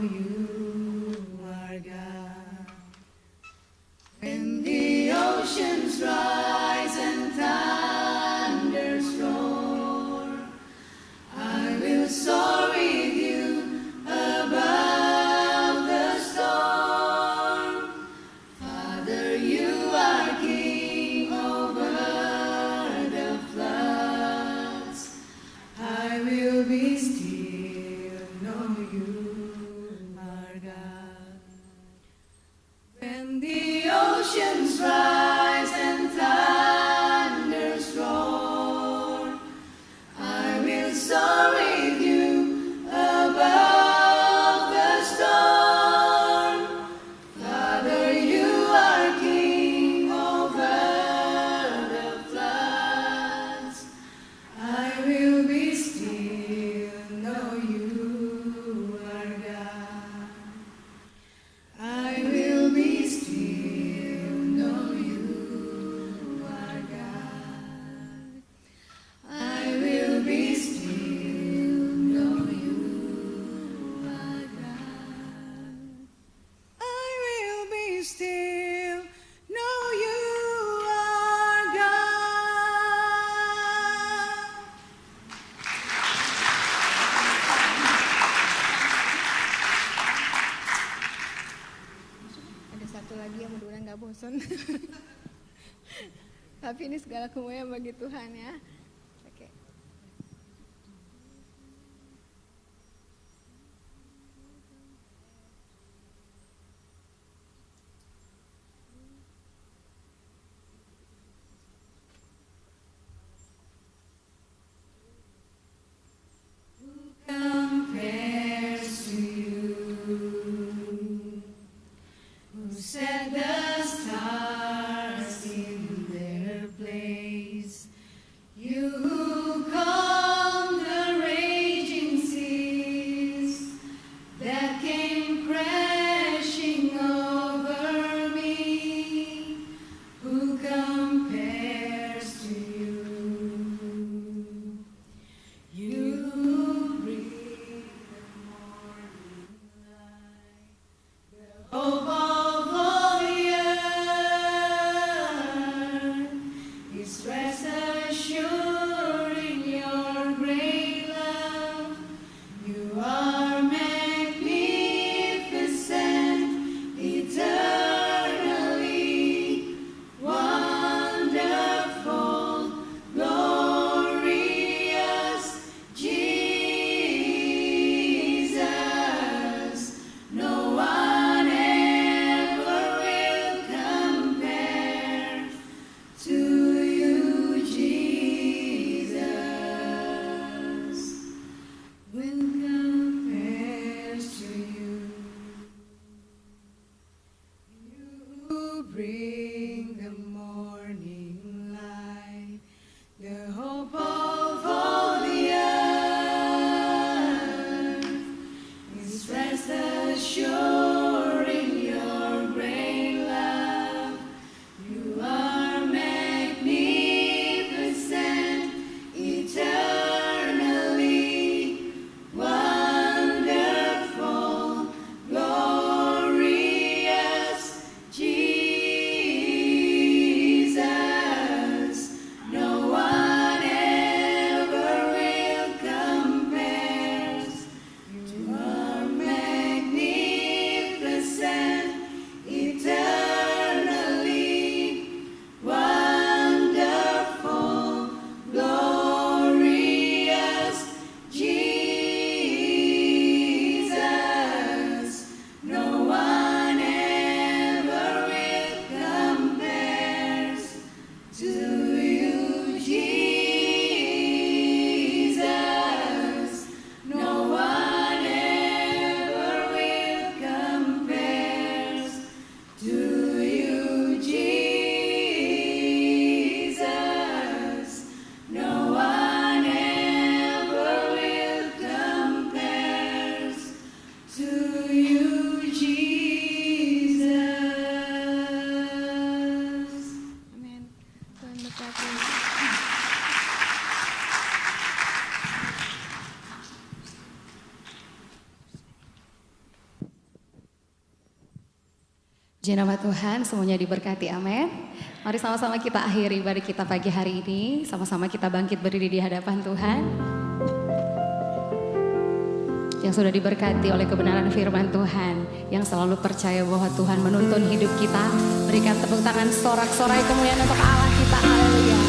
When the oceans rise and thunders roar, I will soar with you above the storm. Father, you are king over the floods. I will be still, know you are God. When the oceans rise and thunders roar, I will soar with you above the storm. Father, you are king over the floods. I will be still, know you are God. I will be still, know you are God. I will be still, know you are God. I will be still, know you are God. Ada satu lagi yang mudah-mudahan nggak bosan. Tapi ini segala kemuliaan bagi Tuhan ya. Oke. Compares to you, who set the stars in their place. You who calm the raging seas that came crashing over me. Who compares to you? You breathe the morning light, the hope of all the earth is rest assured in your great love. You are magnificent, eternally wonderful, glorious Jesus. No one ever will compare to you, Jesus. Will compares to you. You bring the morning light, the hope of all the earth is rest assured in your great love. You are magnificent, eternally wonderful, glorious Jesus. Puji nama Tuhan, semuanya diberkati, amin. Mari sama-sama kita akhiri ibadah kita pagi hari ini. Sama-sama kita bangkit berdiri di hadapan Tuhan. Yang sudah diberkati oleh kebenaran firman Tuhan, yang selalu percaya bahwa Tuhan menuntun hidup kita. Berikan tepuk tangan sorak-sorai kemuliaan untuk Allah kita, haleluya.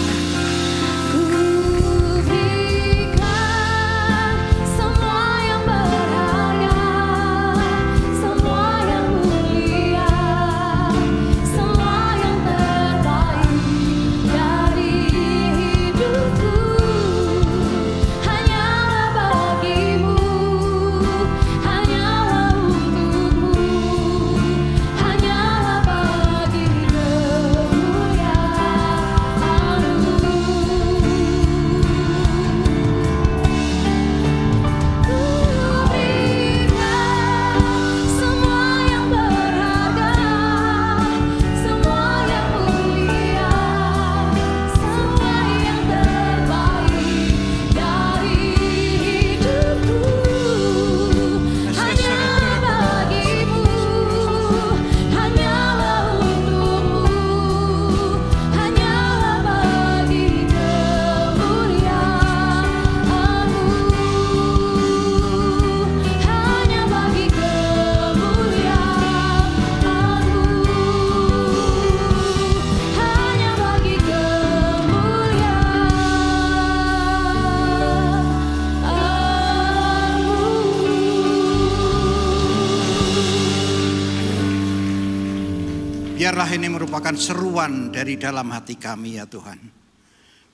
Biarlah ini merupakan seruan dari dalam hati kami ya Tuhan.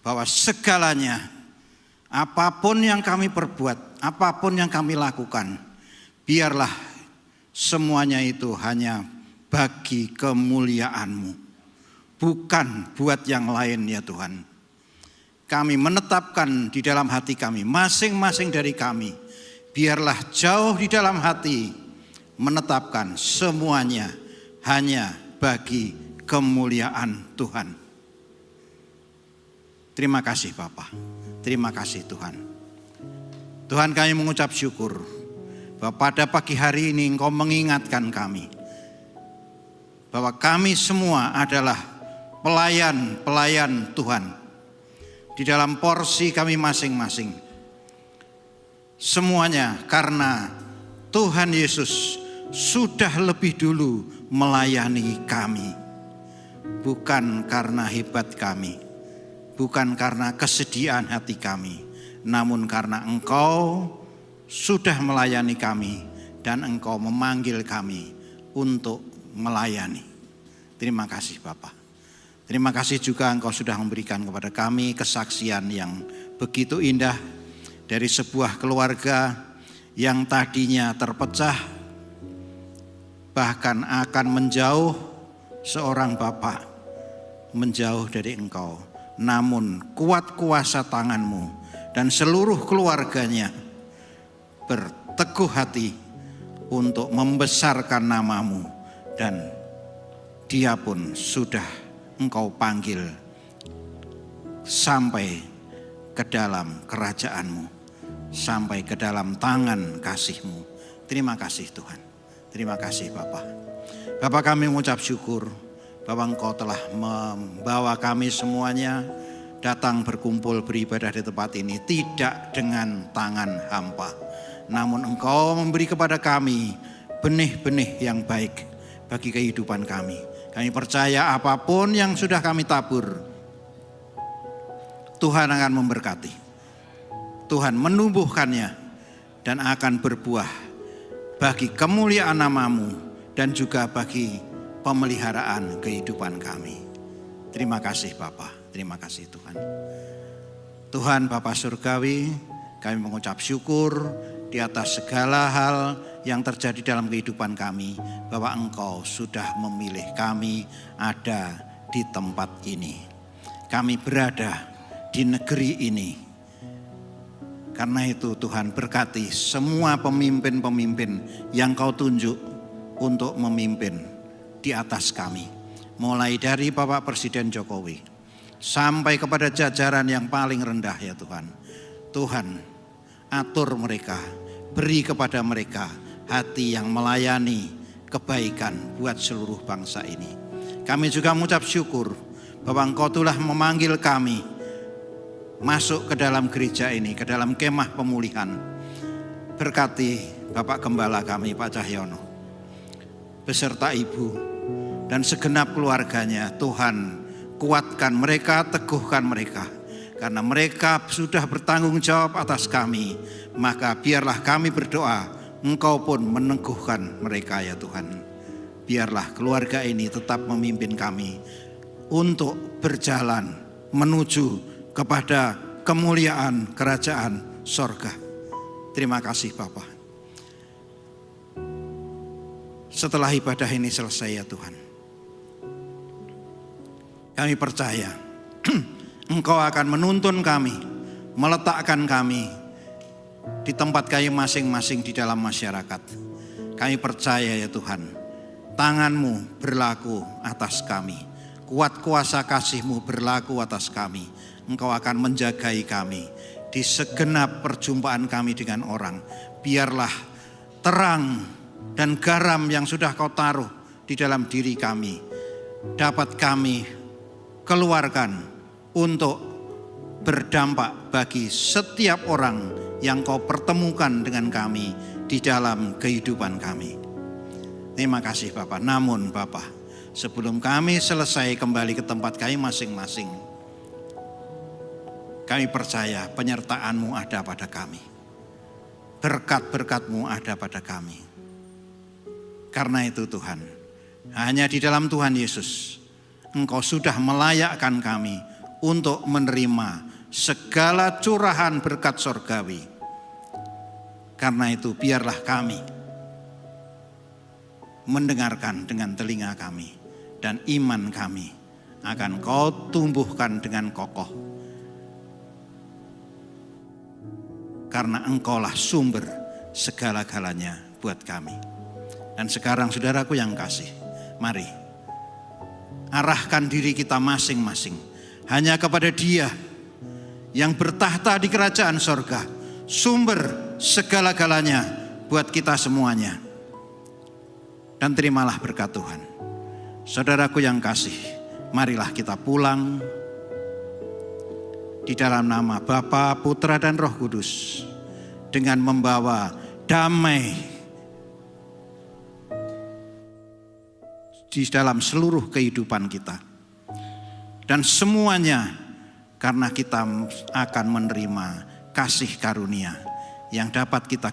Bahwa segalanya, apapun yang kami perbuat, apapun yang kami lakukan, biarlah semuanya itu hanya bagi kemuliaan-Mu. Bukan buat yang lain ya Tuhan. Kami menetapkan di dalam hati kami, masing-masing dari kami, biarlah jauh di dalam hati menetapkan semuanya hanya bagi kemuliaan Tuhan. Terima kasih Bapa, terima kasih Tuhan. Tuhan, kami mengucap syukur bahwa pada pagi hari ini Engkau mengingatkan kami bahwa kami semua adalah pelayan-pelayan Tuhan di dalam porsi kami masing-masing. Semuanya karena Tuhan Yesus sudah lebih dulu melayani kami. Bukan karena hebat kami, bukan karena kesediaan hati kami, namun karena Engkau sudah melayani kami dan Engkau memanggil kami untuk melayani. Terima kasih Bapa. Terima kasih juga Engkau sudah memberikan kepada kami kesaksian yang begitu indah dari sebuah keluarga yang tadinya terpecah, bahkan akan menjauh, seorang bapak menjauh dari Engkau. Namun kuat kuasa tangan-Mu dan seluruh keluarganya berteguh hati untuk membesarkan nama-Mu. Dan dia pun sudah Engkau panggil sampai ke dalam kerajaan-Mu, sampai ke dalam tangan kasih-Mu. Terima kasih Tuhan. Terima kasih Bapak. Bapak, kami mengucap syukur bahwa Engkau telah membawa kami semuanya datang berkumpul beribadah di tempat ini tidak dengan tangan hampa. Namun Engkau memberi kepada kami benih-benih yang baik bagi kehidupan kami. Kami percaya apapun yang sudah kami tabur, Tuhan akan memberkati. Tuhan menumbuhkannya dan akan berbuah bagi kemuliaan nama-Mu dan juga bagi pemeliharaan kehidupan kami. Terima kasih Bapa, terima kasih Tuhan. Tuhan Bapa Surgawi, kami mengucap syukur di atas segala hal yang terjadi dalam kehidupan kami, bahwa Engkau sudah memilih kami ada di tempat ini. Kami berada di negeri ini. Karena itu Tuhan, berkati semua pemimpin-pemimpin yang Kau tunjuk untuk memimpin di atas kami. Mulai dari Bapak Presiden Jokowi sampai kepada jajaran yang paling rendah ya Tuhan. Tuhan, atur mereka, beri kepada mereka hati yang melayani kebaikan buat seluruh bangsa ini. Kami juga mengucap syukur bahwa Engkau telah memanggil kami masuk ke dalam gereja ini, ke dalam kemah pemulihan. Berkati Bapak Gembala kami, Pak Cahyono, beserta Ibu dan segenap keluarganya. Tuhan, kuatkan mereka, teguhkan mereka. Karena mereka sudah bertanggung jawab atas kami, maka biarlah kami berdoa, Engkau pun meneguhkan mereka ya Tuhan. Biarlah keluarga ini tetap memimpin kami untuk berjalan menuju kepada kemuliaan kerajaan sorga. Terima kasih Bapa. Setelah ibadah ini selesai ya Tuhan, kami percaya Engkau akan menuntun kami, meletakkan kami di tempat kami masing-masing di dalam masyarakat. Kami percaya ya Tuhan, tangan-Mu berlaku atas kami, kuat kuasa kasih-Mu berlaku atas kami. Engkau akan menjagai kami di segenap perjumpaan kami dengan orang. Biarlah terang dan garam yang sudah Kau taruh di dalam diri kami dapat kami keluarkan untuk berdampak bagi setiap orang yang Kau pertemukan dengan kami di dalam kehidupan kami. Terima kasih Bapak. Namun Bapak, sebelum kami selesai kembali ke tempat kami masing-masing, kami percaya penyertaan-Mu ada pada kami. Berkat-berkat-Mu ada pada kami. Karena itu Tuhan, hanya di dalam Tuhan Yesus Engkau sudah melayakkan kami untuk menerima segala curahan berkat sorgawi. Karena itu biarlah kami mendengarkan dengan telinga kami, dan iman kami akan Kau tumbuhkan dengan kokoh. Karena Engkaulah sumber segala-galanya buat kami. Dan sekarang saudaraku yang kasih, mari arahkan diri kita masing-masing hanya kepada Dia yang bertahta di kerajaan sorga, sumber segala-galanya buat kita semuanya. Dan terimalah berkat Tuhan. Saudaraku yang kasih, marilah kita pulang di dalam nama Bapa, Putra dan Roh Kudus dengan membawa damai di dalam seluruh kehidupan kita. Dan semuanya karena kita akan menerima kasih karunia yang dapat kita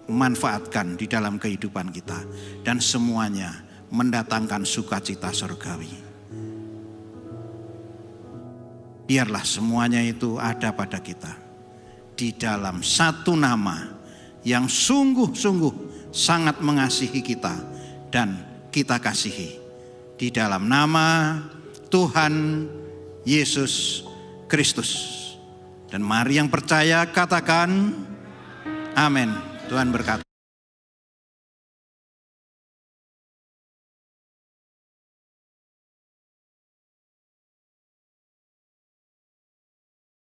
manfaatkan di dalam kehidupan kita. Dan semuanya mendatangkan sukacita surgawi. Biarlah semuanya itu ada pada kita di dalam satu nama yang sungguh-sungguh sangat mengasihi kita dan kita kasihi. Di dalam nama Tuhan Yesus Kristus. Dan mari yang percaya katakan amin. Tuhan berkati.